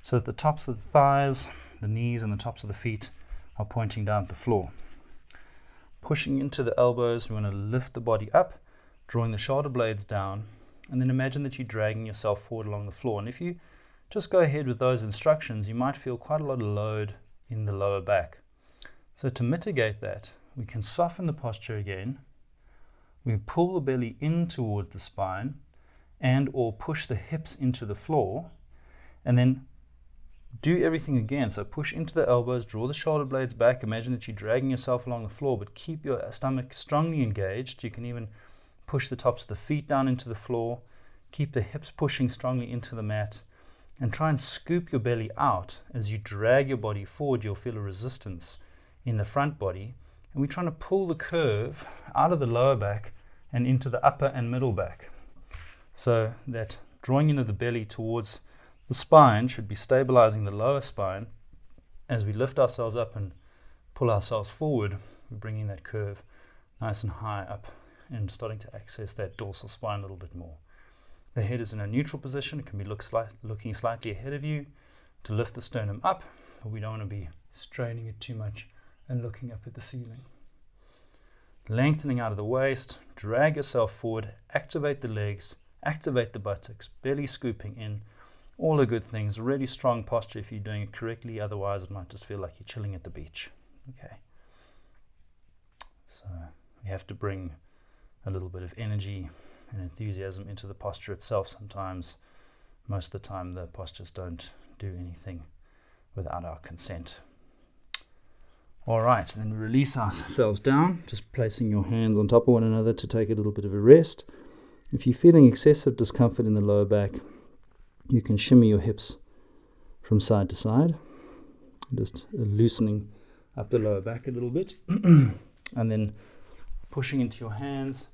so that the tops of the thighs, the knees and the tops of the feet are pointing down at the floor. Pushing into the elbows, we want to lift the body up, drawing the shoulder blades down, and then imagine that you're dragging yourself forward along the floor. And if you just go ahead with those instructions, you might feel quite a lot of load in the lower back. So to mitigate that, we can soften the posture again. We pull the belly in toward the spine and or push the hips into the floor, and then do everything again. So push into the elbows, draw the shoulder blades back, imagine that you're dragging yourself along the floor, but keep your stomach strongly engaged. You can even push the tops of the feet down into the floor, keep the hips pushing strongly into the mat, and try and scoop your belly out. As you drag your body forward, you'll feel a resistance in the front body, and we're trying to pull the curve out of the lower back and into the upper and middle back. So that drawing into the belly towards the spine should be stabilizing the lower spine. As we lift ourselves up and pull ourselves forward, we're bringing that curve nice and high up and starting to access that dorsal spine a little bit more. The head is in a neutral position. It can be looking slightly ahead of you to lift the sternum up, but we don't want to be straining it too much and looking up at the ceiling. Lengthening out of the waist, drag yourself forward, activate the legs, activate the buttocks, belly scooping in, all the good things. Really strong posture if you're doing it correctly, otherwise it might just feel like you're chilling at the beach. Okay. So we have to bring a little bit of energy and enthusiasm into the posture itself. Sometimes, most of the time, the postures don't do anything without our consent. All right, then we release ourselves down, just placing your hands on top of one another to take a little bit of a rest. If you're feeling excessive discomfort in the lower back, you can shimmy your hips from side to side, just loosening up the lower back a little bit. And then pushing into your hands,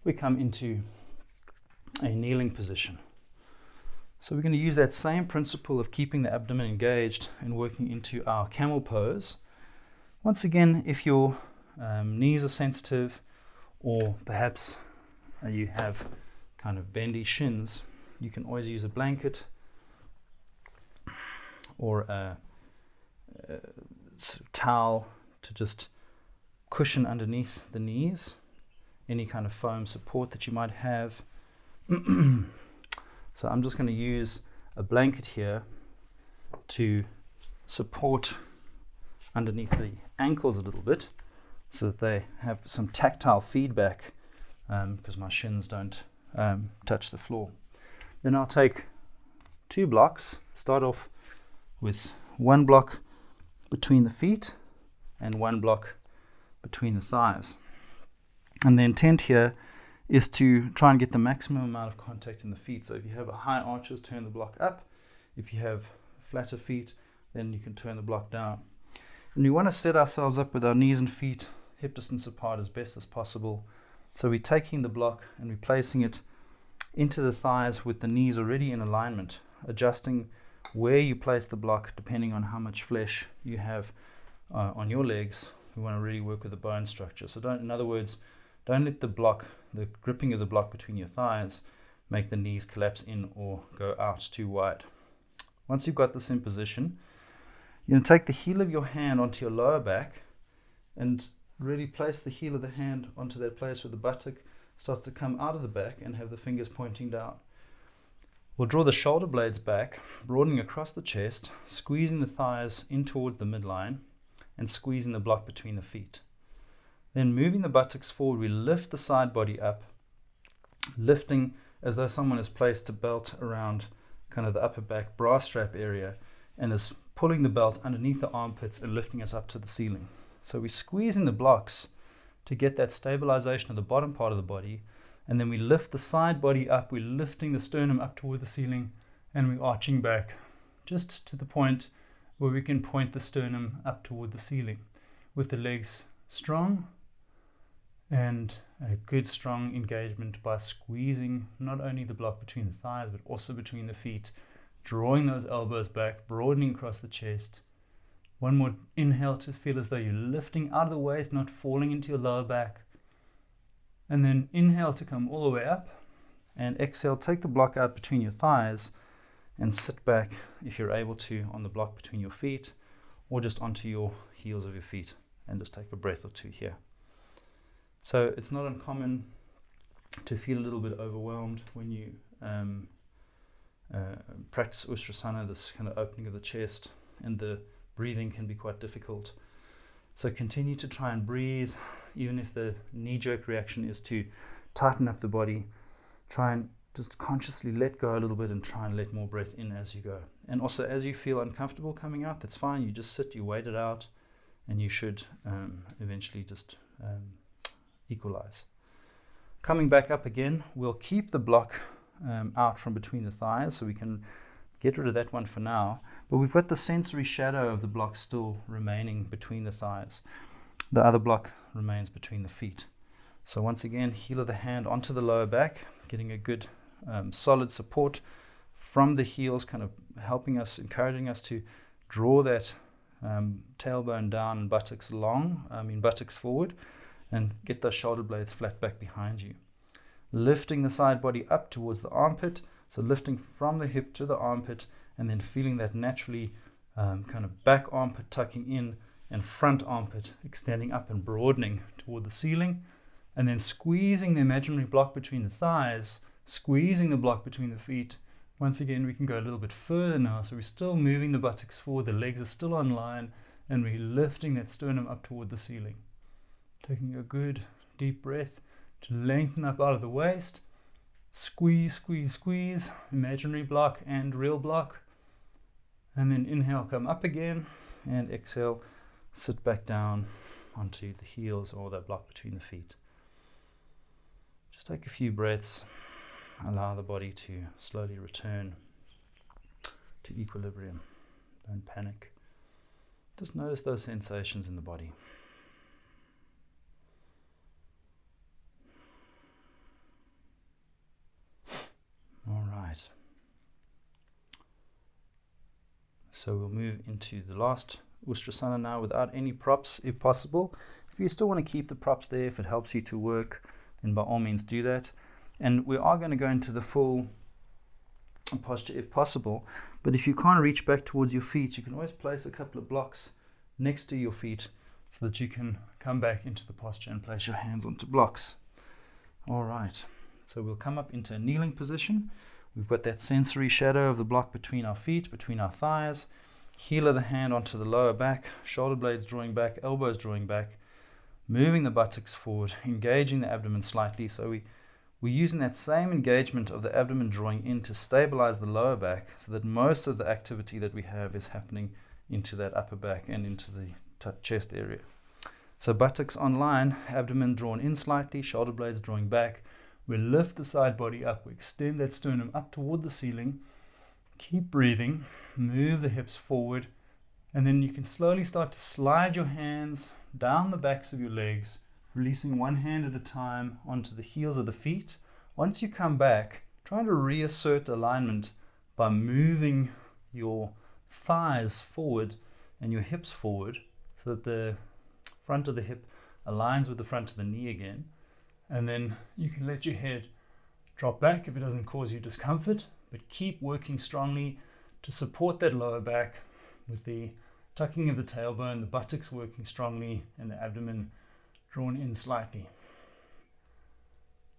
we come into a kneeling position. So we're going to use that same principle of keeping the abdomen engaged and working into our camel pose. Once again, if your knees are sensitive, or perhaps you have kind of bendy shins, you can always use a blanket or a sort of towel to just cushion underneath the knees, any kind of foam support that you might have. So I'm just going to use a blanket here to support underneath the ankles a little bit, so that they have some tactile feedback, because my shins don't touch the floor. Then I'll take 2 blocks, start off with 1 block between the feet and 1 block between the thighs. And the intent here is to try and get the maximum amount of contact in the feet. So if you have a high arches, turn the block up. If you have flatter feet, then you can turn the block down. And we want to set ourselves up with our knees and feet hip distance apart as best as possible. So we're taking the block and we're placing it into the thighs with the knees already in alignment, adjusting where you place the block depending on how much flesh you have on your legs. We want to really work with the bone structure. So in other words, don't let the gripping of the block between your thighs make the knees collapse in or go out too wide. Once you've got this in position, you're going to take the heel of your hand onto your lower back and really place the heel of the hand onto that place where the buttock starts to come out of the back and have the fingers pointing down. We'll draw the shoulder blades back, broadening across the chest, squeezing the thighs in towards the midline and squeezing the block between the feet. Then moving the buttocks forward, we lift the side body up, lifting as though someone has placed a belt around kind of the upper back bra strap area and is pulling the belt underneath the armpits and lifting us up to the ceiling. So we're squeezing the blocks to get that stabilization of the bottom part of the body, and then we lift the side body up, we're lifting the sternum up toward the ceiling, and we're arching back just to the point where we can point the sternum up toward the ceiling with the legs strong and a good strong engagement by squeezing not only the block between the thighs but also between the feet, drawing those elbows back, broadening across the chest. One more inhale to feel as though you're lifting out of the waist, not falling into your lower back. And then inhale to come all the way up, and exhale, take the block out between your thighs and sit back if you're able to on the block between your feet or just onto your heels of your feet, and just take a breath or two here. So it's not uncommon to feel a little bit overwhelmed when you practice Ustrasana, this kind of opening of the chest, and the breathing can be quite difficult. So continue to try and breathe, even if the knee-jerk reaction is to tighten up the body. Try and just consciously let go a little bit and try and let more breath in as you go. And also, as you feel uncomfortable coming out, that's fine. You just sit, you wait it out, and you should eventually just equalize. Coming back up again, we'll keep the block out from between the thighs, so we can get rid of that one for now. But we've got the sensory shadow of the block still remaining between the thighs. The other block remains between the feet. So once again, heel of the hand onto the lower back, getting a good solid support from the heels, kind of helping us, encouraging us to draw that tailbone down and buttocks forward, and get those shoulder blades flat back behind you. Lifting the side body up towards the armpit, so lifting from the hip to the armpit, and then feeling that naturally kind of back armpit tucking in and front armpit extending up and broadening toward the ceiling, and then squeezing the imaginary block between the thighs, squeezing the block between the feet. Once again, we can go a little bit further now, so we're still moving the buttocks forward, the legs are still on line, and we're lifting that sternum up toward the ceiling. Taking a good deep breath to lengthen up out of the waist, Squeeze, squeeze, squeeze. Imaginary block and real block. And then inhale, come up again. And exhale, sit back down onto the heels or that block between the feet. Just take a few breaths. Allow the body to slowly return to equilibrium. Don't panic. Just notice those sensations in the body. All right. So we'll move into the last Ustrasana now without any props if possible. If you still want to keep the props there, if it helps you to work, then by all means do that. And we are going to go into the full posture if possible. But if you can't reach back towards your feet, you can always place a couple of blocks next to your feet so that you can come back into the posture and place your hands onto blocks. All right. So we'll come up into a kneeling position. We've got that sensory shadow of the block between our feet, between our thighs. Heel of the hand onto the lower back, shoulder blades drawing back, elbows drawing back, moving the buttocks forward, engaging the abdomen slightly. So we're using that same engagement of the abdomen drawing in to stabilize the lower back so that most of the activity that we have is happening into that upper back and into the chest area. So buttocks on line, abdomen drawn in slightly, shoulder blades drawing back. We lift the side body up, we extend that sternum up toward the ceiling. Keep breathing, move the hips forward, and then you can slowly start to slide your hands down the backs of your legs, releasing one hand at a time onto the heels of the feet. Once you come back, try to reassert alignment by moving your thighs forward and your hips forward so that the front of the hip aligns with the front of the knee again. And then you can let your head drop back if it doesn't cause you discomfort, but keep working strongly to support that lower back with the tucking of the tailbone, the buttocks working strongly, and the abdomen drawn in slightly.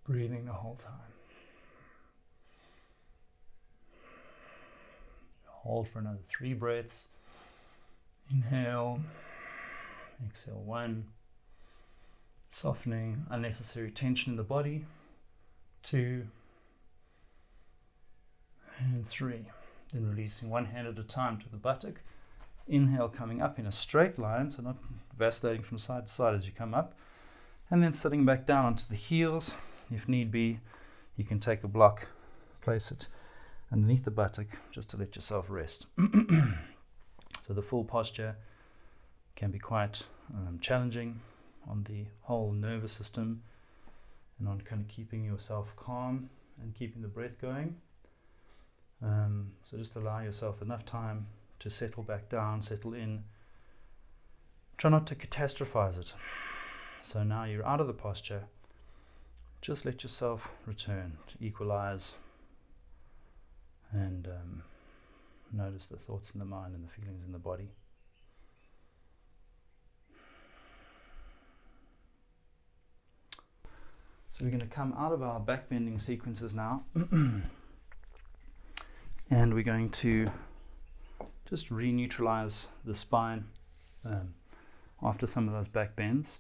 Breathing the whole time. Hold for another 3 breaths. Inhale. Exhale 1. Softening unnecessary tension in the body. 2. And 3. Then releasing one hand at a time to the buttock. Inhale, coming up in a straight line, so not vacillating from side to side as you come up. And then sitting back down onto the heels. If need be, you can take a block, place it underneath the buttock just to let yourself rest. So the full posture can be quite challenging on the whole nervous system and on kind of keeping yourself calm and keeping the breath going. So just allow yourself enough time to settle back down, settle in. Try not to catastrophize it. So now you're out of the posture. Just let yourself return to equalize and notice the thoughts in the mind and the feelings in the body. So we're going to come out of our back bending sequences now and we're going to just re-neutralize the spine after some of those back bends.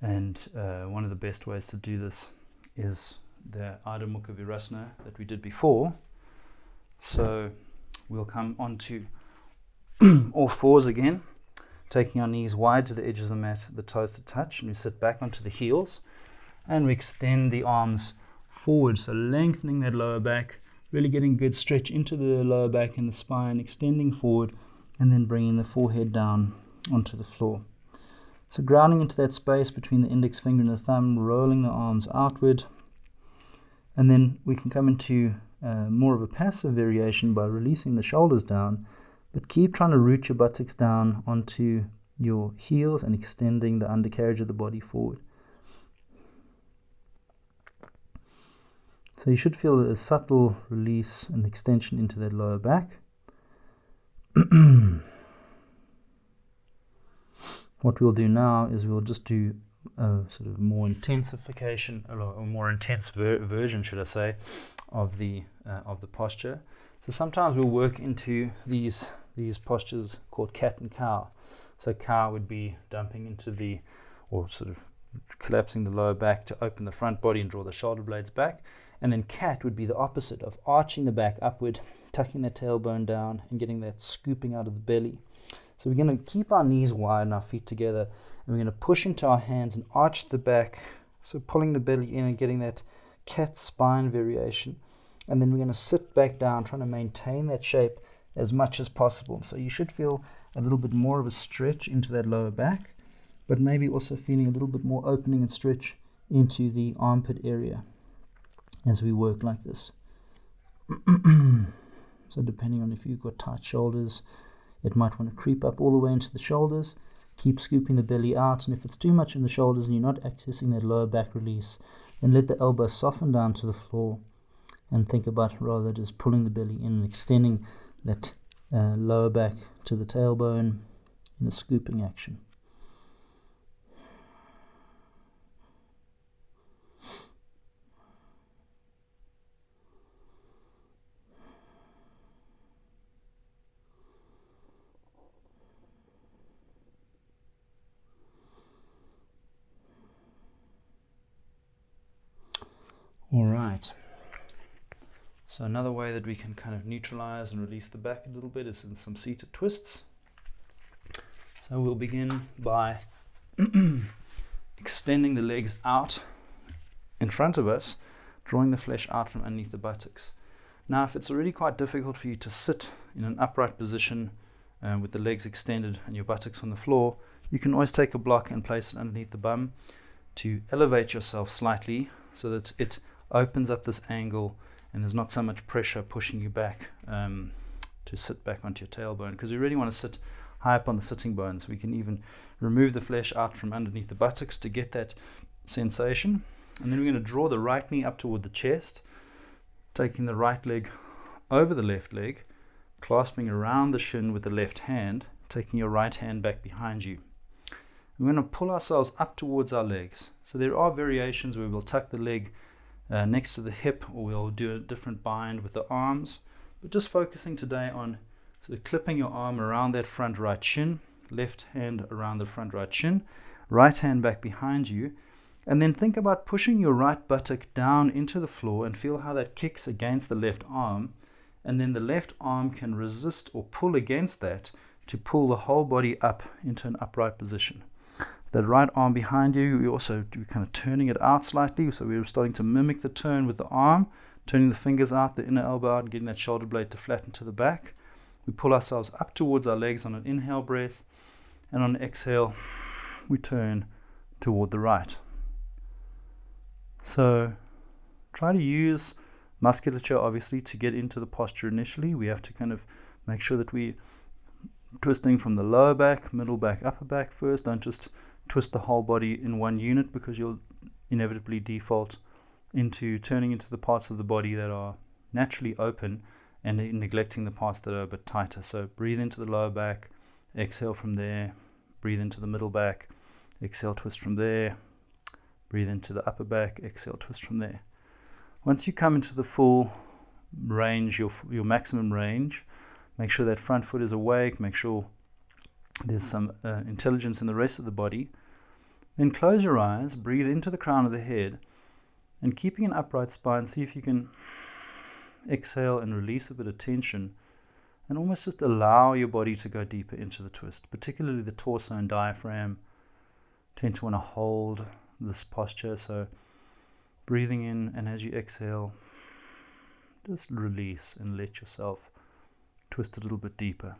And one of the best ways to do this is the Ardha Mukha Virasana that we did before. So we'll come onto all fours again, taking our knees wide to the edges of the mat, the toes to touch, and we sit back onto the heels and we extend the arms forward, so lengthening that lower back, really getting good stretch into the lower back and the spine, extending forward and then bringing the forehead down onto the floor. So grounding into that space between the index finger and the thumb, rolling the arms outward, and then we can come into more of a passive variation by releasing the shoulders down, but keep trying to root your buttocks down onto your heels and extending the undercarriage of the body forward. So you should feel a subtle release and extension into that lower back. What we'll do now is we'll just do a sort of more intensification, or more intense version, should I say, of the posture. So sometimes we'll work into these postures called cat and cow. So cow would be dumping into or sort of collapsing the lower back to open the front body and draw the shoulder blades back. And then cat would be the opposite of arching the back upward, tucking the tailbone down, and getting that scooping out of the belly. So we're going to keep our knees wide and our feet together, and we're going to push into our hands and arch the back, so pulling the belly in and getting that cat spine variation. And then we're going to sit back down, trying to maintain that shape as much as possible. So you should feel a little bit more of a stretch into that lower back, but maybe also feeling a little bit more opening and stretch into the armpit area as we work like this. So depending on if you've got tight shoulders, it might want to creep up all the way into the shoulders. Keep scooping the belly out, and if it's too much in the shoulders and you're not accessing that lower back release, then let the elbow soften down to the floor and think about rather just pulling the belly in and extending that lower back to the tailbone in a scooping action. All right. So another way that we can kind of neutralize and release the back a little bit is in some seated twists. So we'll begin by extending the legs out in front of us, drawing the flesh out from underneath the buttocks. Now, if it's already quite difficult for you to sit in an upright position with the legs extended and your buttocks on the floor, you can always take a block and place it underneath the bum to elevate yourself slightly so that it opens up this angle and there's not so much pressure pushing you back to sit back onto your tailbone, because we really want to sit high up on the sitting bones. We can even remove the flesh out from underneath the buttocks to get that sensation. And then we're going to draw the right knee up toward the chest, taking the right leg over the left leg, clasping around the shin with the left hand, taking your right hand back behind you. We're going to pull ourselves up towards our legs. So there are variations where we'll tuck the leg next to the hip, or we'll do a different bind with the arms, but just focusing today on sort of clipping your arm around that front right shin, left hand around the front right shin, right hand back behind you, and then think about pushing your right buttock down into the floor and feel how that kicks against the left arm, and then the left arm can resist or pull against that to pull the whole body up into an upright position. That right arm behind you, we also do kind of turning it out slightly, so we're starting to mimic the turn with the arm, turning the fingers out, the inner elbow out, and getting that shoulder blade to flatten to the back. We pull ourselves up towards our legs on an inhale breath, and on an exhale, we turn toward the right. So try to use musculature, obviously, to get into the posture initially. We have to kind of make sure that we twisting from the lower back, middle back, upper back first. Don't just twist the whole body in one unit, because you'll inevitably default into turning into the parts of the body that are naturally open and neglecting the parts that are a bit tighter. So breathe into the lower back, exhale from there, breathe into the middle back, exhale, twist from there, breathe into the upper back, exhale, twist from there. Once you come into the full range, your maximum range, make sure that front foot is awake, make sure there's some intelligence in the rest of the body. Then close your eyes, breathe into the crown of the head, and keeping an upright spine, see if you can exhale and release a bit of tension, and almost just allow your body to go deeper into the twist. Particularly the torso and diaphragm tend to want to hold this posture, so breathing in, and as you exhale, just release and let yourself twist a little bit deeper.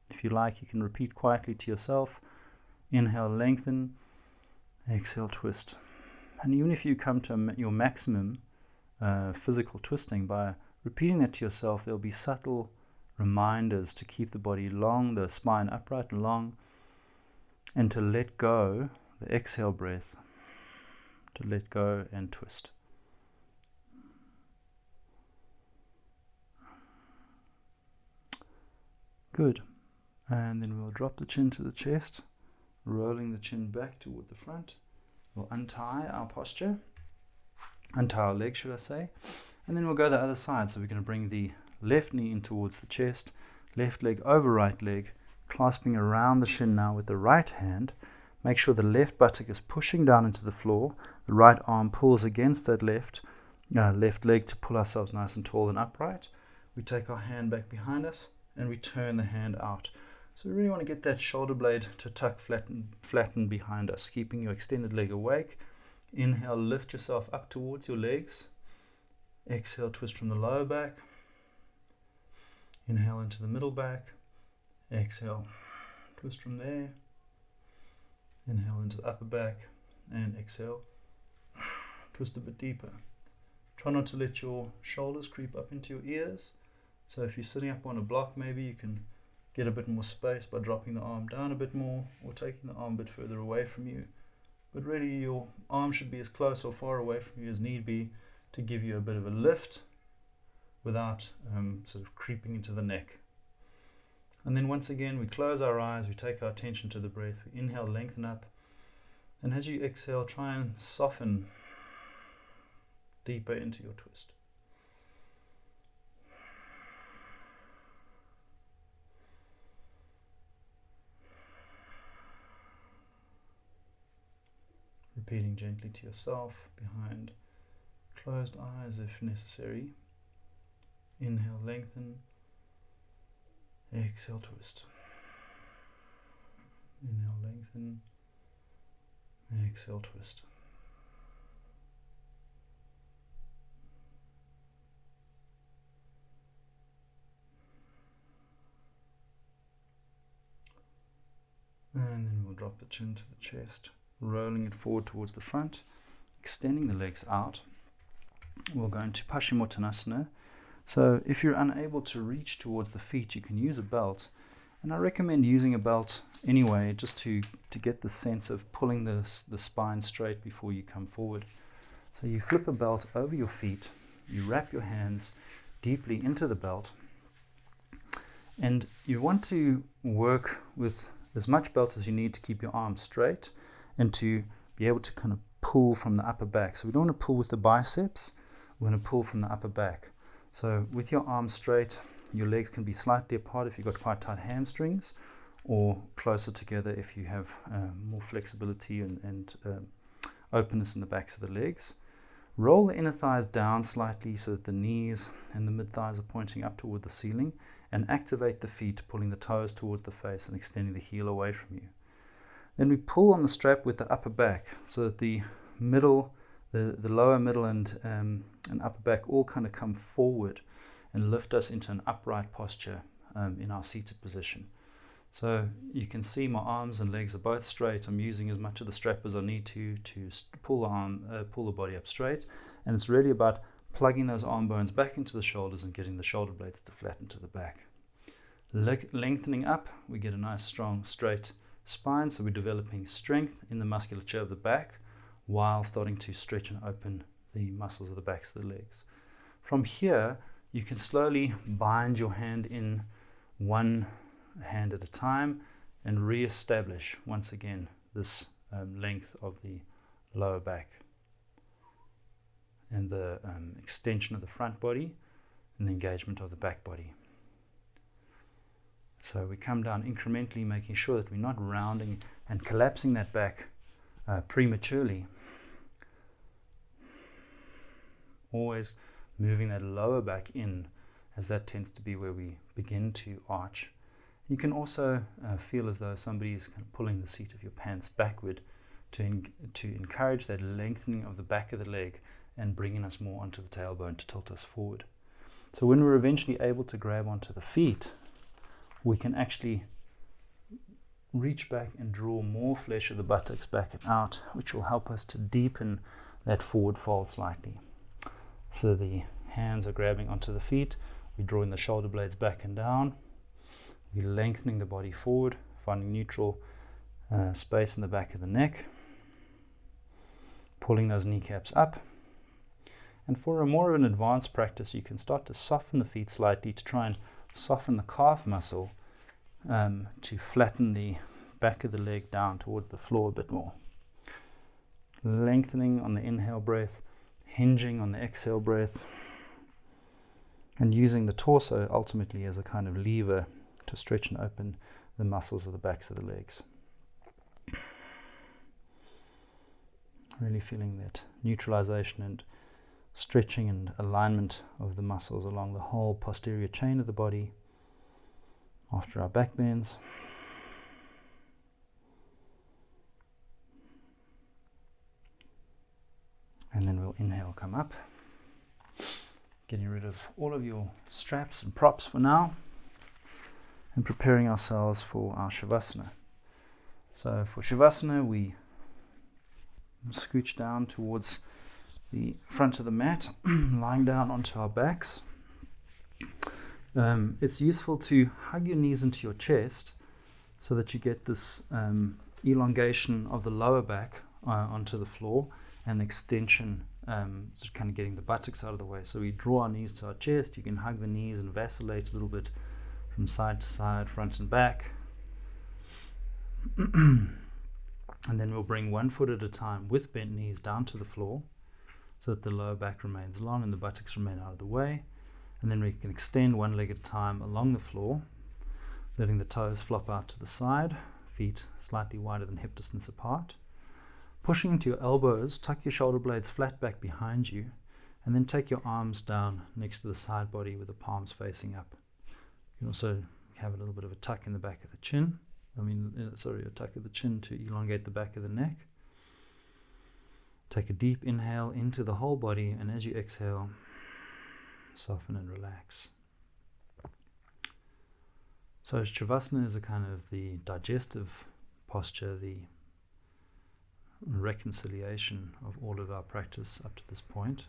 If you like, you can repeat quietly to yourself. Inhale, lengthen. Exhale, twist. And even if you come to your maximum physical twisting, by repeating that to yourself, there'll be subtle reminders to keep the body long, the spine upright and long, and to let go, the exhale breath, to let go and twist. Good. And then we'll drop the chin to the chest, rolling the chin back toward the front. We'll untie our posture, untie our leg, should I say, and then we'll go the other side. So we're going to bring the left knee in towards the chest, left leg over right leg, clasping around the shin now with the right hand, Make sure the left buttock is pushing down into the floor. The right arm pulls against that left leg to pull ourselves nice and tall and upright. We take our hand back behind us and we turn the hand out. So we really want to get that shoulder blade to tuck flatten behind us, keeping your extended leg awake. Inhale, lift yourself up towards your legs. Exhale, twist from the lower back. Inhale into the middle back. Exhale, twist from there. Inhale into the upper back. And exhale, twist a bit deeper. Try not to let your shoulders creep up into your ears. So if you're sitting up on a block, maybe you can get a bit more space by dropping the arm down a bit more or taking the arm a bit further away from you. But really your arm should be as close or far away from you as need be to give you a bit of a lift without sort of creeping into the neck. And then once again we close our eyes, we take our attention to the breath, we inhale, lengthen up, and as you exhale try and soften deeper into your twist. Repeating gently to yourself behind closed eyes if necessary. Inhale, lengthen. Exhale, twist. Inhale, lengthen. Exhale, twist. And then we'll drop the chin to the chest, rolling it forward towards the front, extending the legs out. We'll go into Paschimottanasana. So if you're unable to reach towards the feet, you can use a belt. And I recommend using a belt anyway, just to get the sense of pulling the spine straight before you come forward. So you flip a belt over your feet, you wrap your hands deeply into the belt, and you want to work with as much belt as you need to keep your arms straight and to be able to kind of pull from the upper back. So we don't want to pull with the biceps, we're going to pull from the upper back. So with your arms straight, your legs can be slightly apart if you've got quite tight hamstrings, or closer together if you have more flexibility and openness in the backs of the legs. Roll the inner thighs down slightly so that the knees and the mid thighs are pointing up toward the ceiling, and activate the feet, pulling the toes towards the face and extending the heel away from you. Then we pull on the strap with the upper back so that the middle, the lower middle and upper back all kind of come forward and lift us into an upright posture in our seated position. So you can see my arms and legs are both straight. I'm using as much of the strap as I need to pull the body up straight, and it's really about plugging those arm bones back into the shoulders and getting the shoulder blades to flatten to the back. Lengthening up, we get a nice strong straight spine, so we're developing strength in the musculature of the back while starting to stretch and open the muscles of the backs of the legs. From here you can slowly bind your hand in one hand at a time and re-establish once again this length of the lower back and the extension of the front body and the engagement of the back body. So we come down incrementally, making sure that we're not rounding and collapsing that back prematurely. Always moving that lower back in, as that tends to be where we begin to arch. You can also feel as though somebody is kind of pulling the seat of your pants backward to encourage that lengthening of the back of the leg and bringing us more onto the tailbone to tilt us forward. So when we're eventually able to grab onto the feet, we can actually reach back and draw more flesh of the buttocks back and out, which will help us to deepen that forward fold slightly. So the hands are grabbing onto the feet, we're drawing the shoulder blades back and down, we're lengthening the body forward, finding neutral space in the back of the neck, pulling those kneecaps up. And for a more of an advanced practice, you can start to soften the feet slightly to try and soften the calf muscle to flatten the back of the leg down towards the floor a bit more. Lengthening on the inhale breath, hinging on the exhale breath, and using the torso ultimately as a kind of lever to stretch and open the muscles of the backs of the legs. Really feeling that neutralization and stretching and alignment of the muscles along the whole posterior chain of the body after our back bends. And then we'll inhale, come up, getting rid of all of your straps and props for now, and preparing ourselves for our Shavasana. So for Shavasana, we scooch down towards the front of the mat, lying down onto our backs. It's useful to hug your knees into your chest so that you get this elongation of the lower back onto the floor and extension, just kind of getting the buttocks out of the way. So we draw our knees to our chest. You can hug the knees and vacillate a little bit from side to side, front and back. And then we'll bring one foot at a time with bent knees down to the floor so that the lower back remains long and the buttocks remain out of the way. And then we can extend one leg at a time along the floor, letting the toes flop out to the side, feet slightly wider than hip distance apart. Pushing into your elbows, tuck your shoulder blades flat back behind you, and then take your arms down next to the side body with the palms facing up. You can also have a little bit of a tuck in the back of the chin. A tuck of the chin to elongate the back of the neck. Take a deep inhale into the whole body, and as you exhale, soften and relax. So Shavasana is a kind of the digestive posture, the reconciliation of all of our practice up to this point.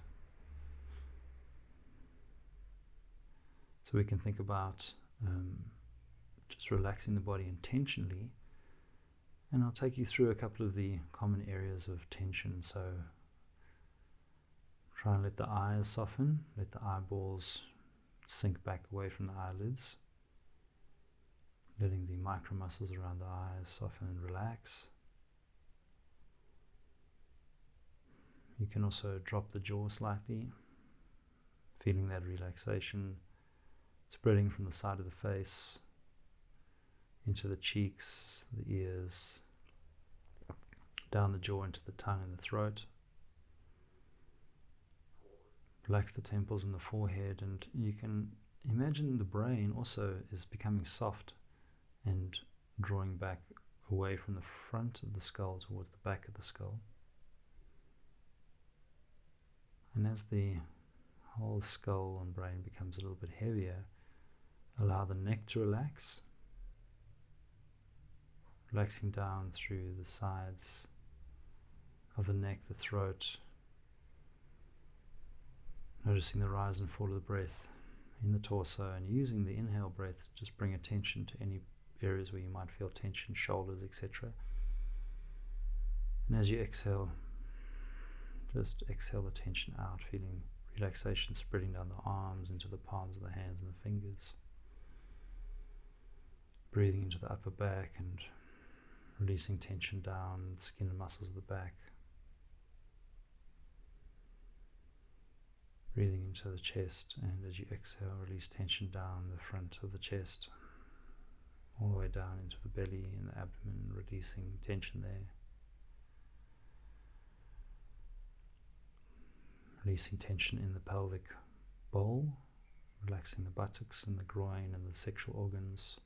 So we can think about just relaxing the body intentionally, and I'll take you through a couple of the common areas of tension. So try and let the eyes soften, let the eyeballs sink back away from the eyelids, letting the micro muscles around the eyes soften and relax. You can also drop the jaw slightly, feeling that relaxation spreading from the side of the face into the cheeks, the ears, down the jaw into the tongue and the throat. Relax the temples and the forehead, and you can imagine the brain also is becoming soft and drawing back away from the front of the skull towards the back of the skull. And as the whole skull and brain becomes a little bit heavier, allow the neck to relax, relaxing down through the sides of the neck, the throat, noticing the rise and fall of the breath in the torso, and using the inhale breath to just bring attention to any areas where you might feel tension, shoulders, etc. And as you exhale, just exhale the tension out, feeling relaxation spreading down the arms into the palms of the hands and the fingers. Breathing into the upper back and releasing tension down the skin and muscles of the back. Breathing into the chest, and as you exhale, release tension down the front of the chest, all the way down into the belly and the abdomen, releasing tension there. Releasing tension in the pelvic bowl, relaxing the buttocks and the groin and the sexual organs.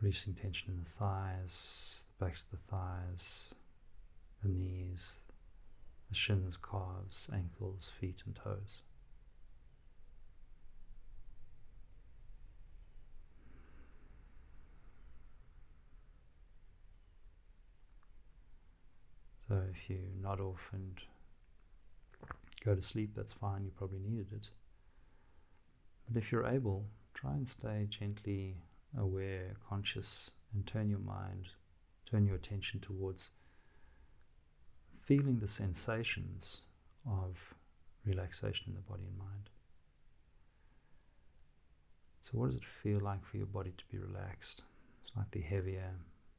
Releasing tension in the thighs, the backs of the thighs, the knees, the shins, calves, ankles, feet and toes. So if you nod off and go to sleep, that's fine, you probably needed it. But if you're able, try and stay gently aware, conscious, and turn your attention towards feeling the sensations of relaxation in the body and mind. So what does it feel like for your body to be relaxed? Slightly heavier,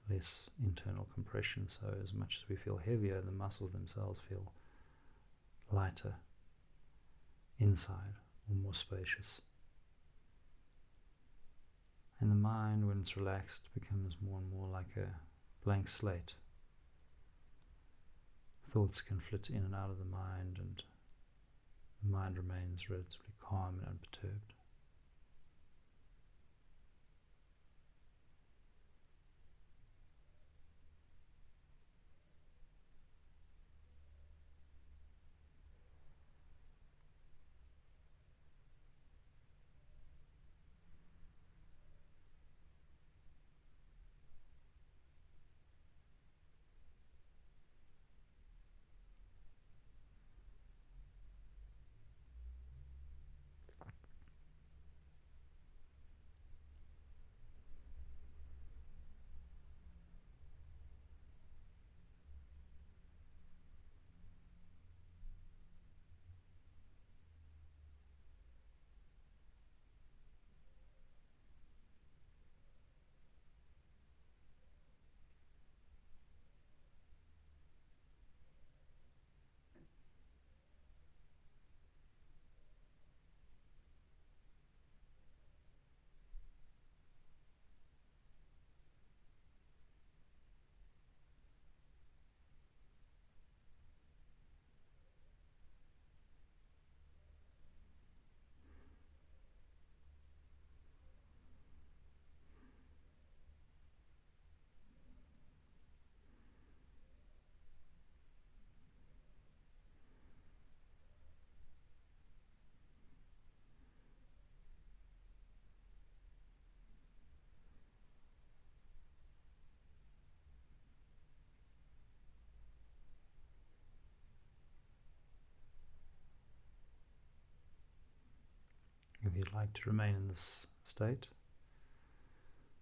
less internal compression, so as much as we feel heavier, the muscles themselves feel lighter inside, or more spacious. And the mind, when it's relaxed, becomes more and more like a blank slate, thoughts can flit in and out of the mind, and the mind remains relatively calm and unperturbed. If you'd like to remain in this state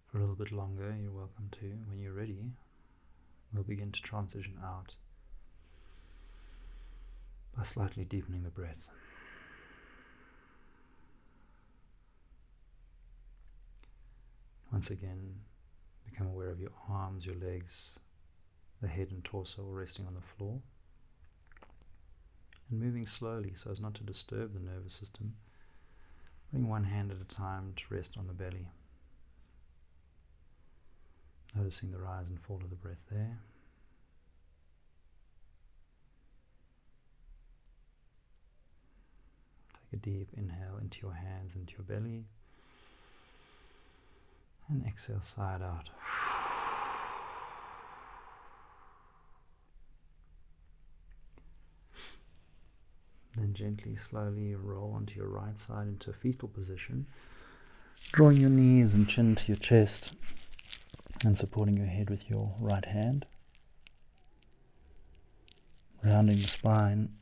for a little bit longer, you're welcome to. When you're ready, we'll begin to transition out by slightly deepening the breath. Once again, become aware of your arms, your legs, the head and torso all resting on the floor, and moving slowly so as not to disturb the nervous system. Bring one hand at a time to rest on the belly. Noticing the rise and fall of the breath there. Take a deep inhale into your hands, into your belly, and exhale, side out. Then gently, slowly roll onto your right side into a fetal position, drawing your knees and chin to your chest and supporting your head with your right hand, rounding the spine,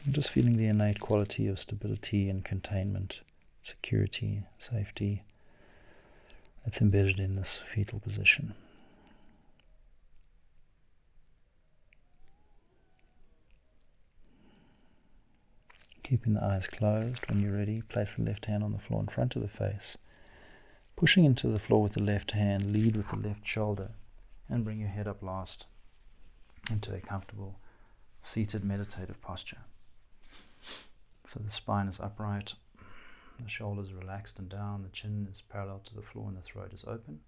and just feeling the innate quality of stability and containment, security, safety that's embedded in this fetal position. Keeping the eyes closed. When you're ready, place the left hand on the floor in front of the face. Pushing into the floor with the left hand, lead with the left shoulder, and bring your head up last into a comfortable seated meditative posture. So the spine is upright, the shoulders are relaxed and down, the chin is parallel to the floor, and the throat is open.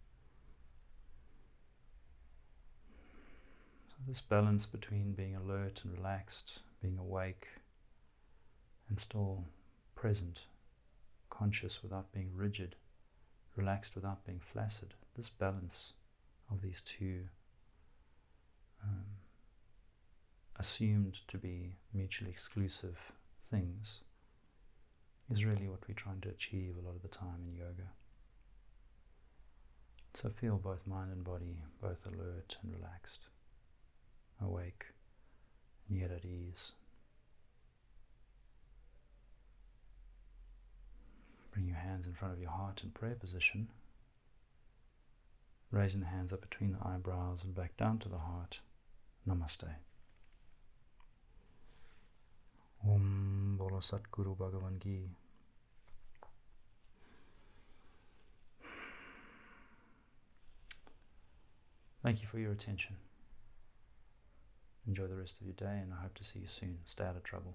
So this balance between being alert and relaxed, being awake, and still present, conscious without being rigid, relaxed without being flaccid. This balance of these two assumed to be mutually exclusive things is really what we're trying to achieve a lot of the time in yoga. So feel both mind and body, both alert and relaxed, awake and yet at ease. Bring your hands in front of your heart in prayer position, raising the hands up between the eyebrows and back down to the heart. Namaste. Om Bolo Satguru Bhagavan Ki. Thank you for your attention. Enjoy the rest of your day, and I hope to see you soon. Stay out of trouble.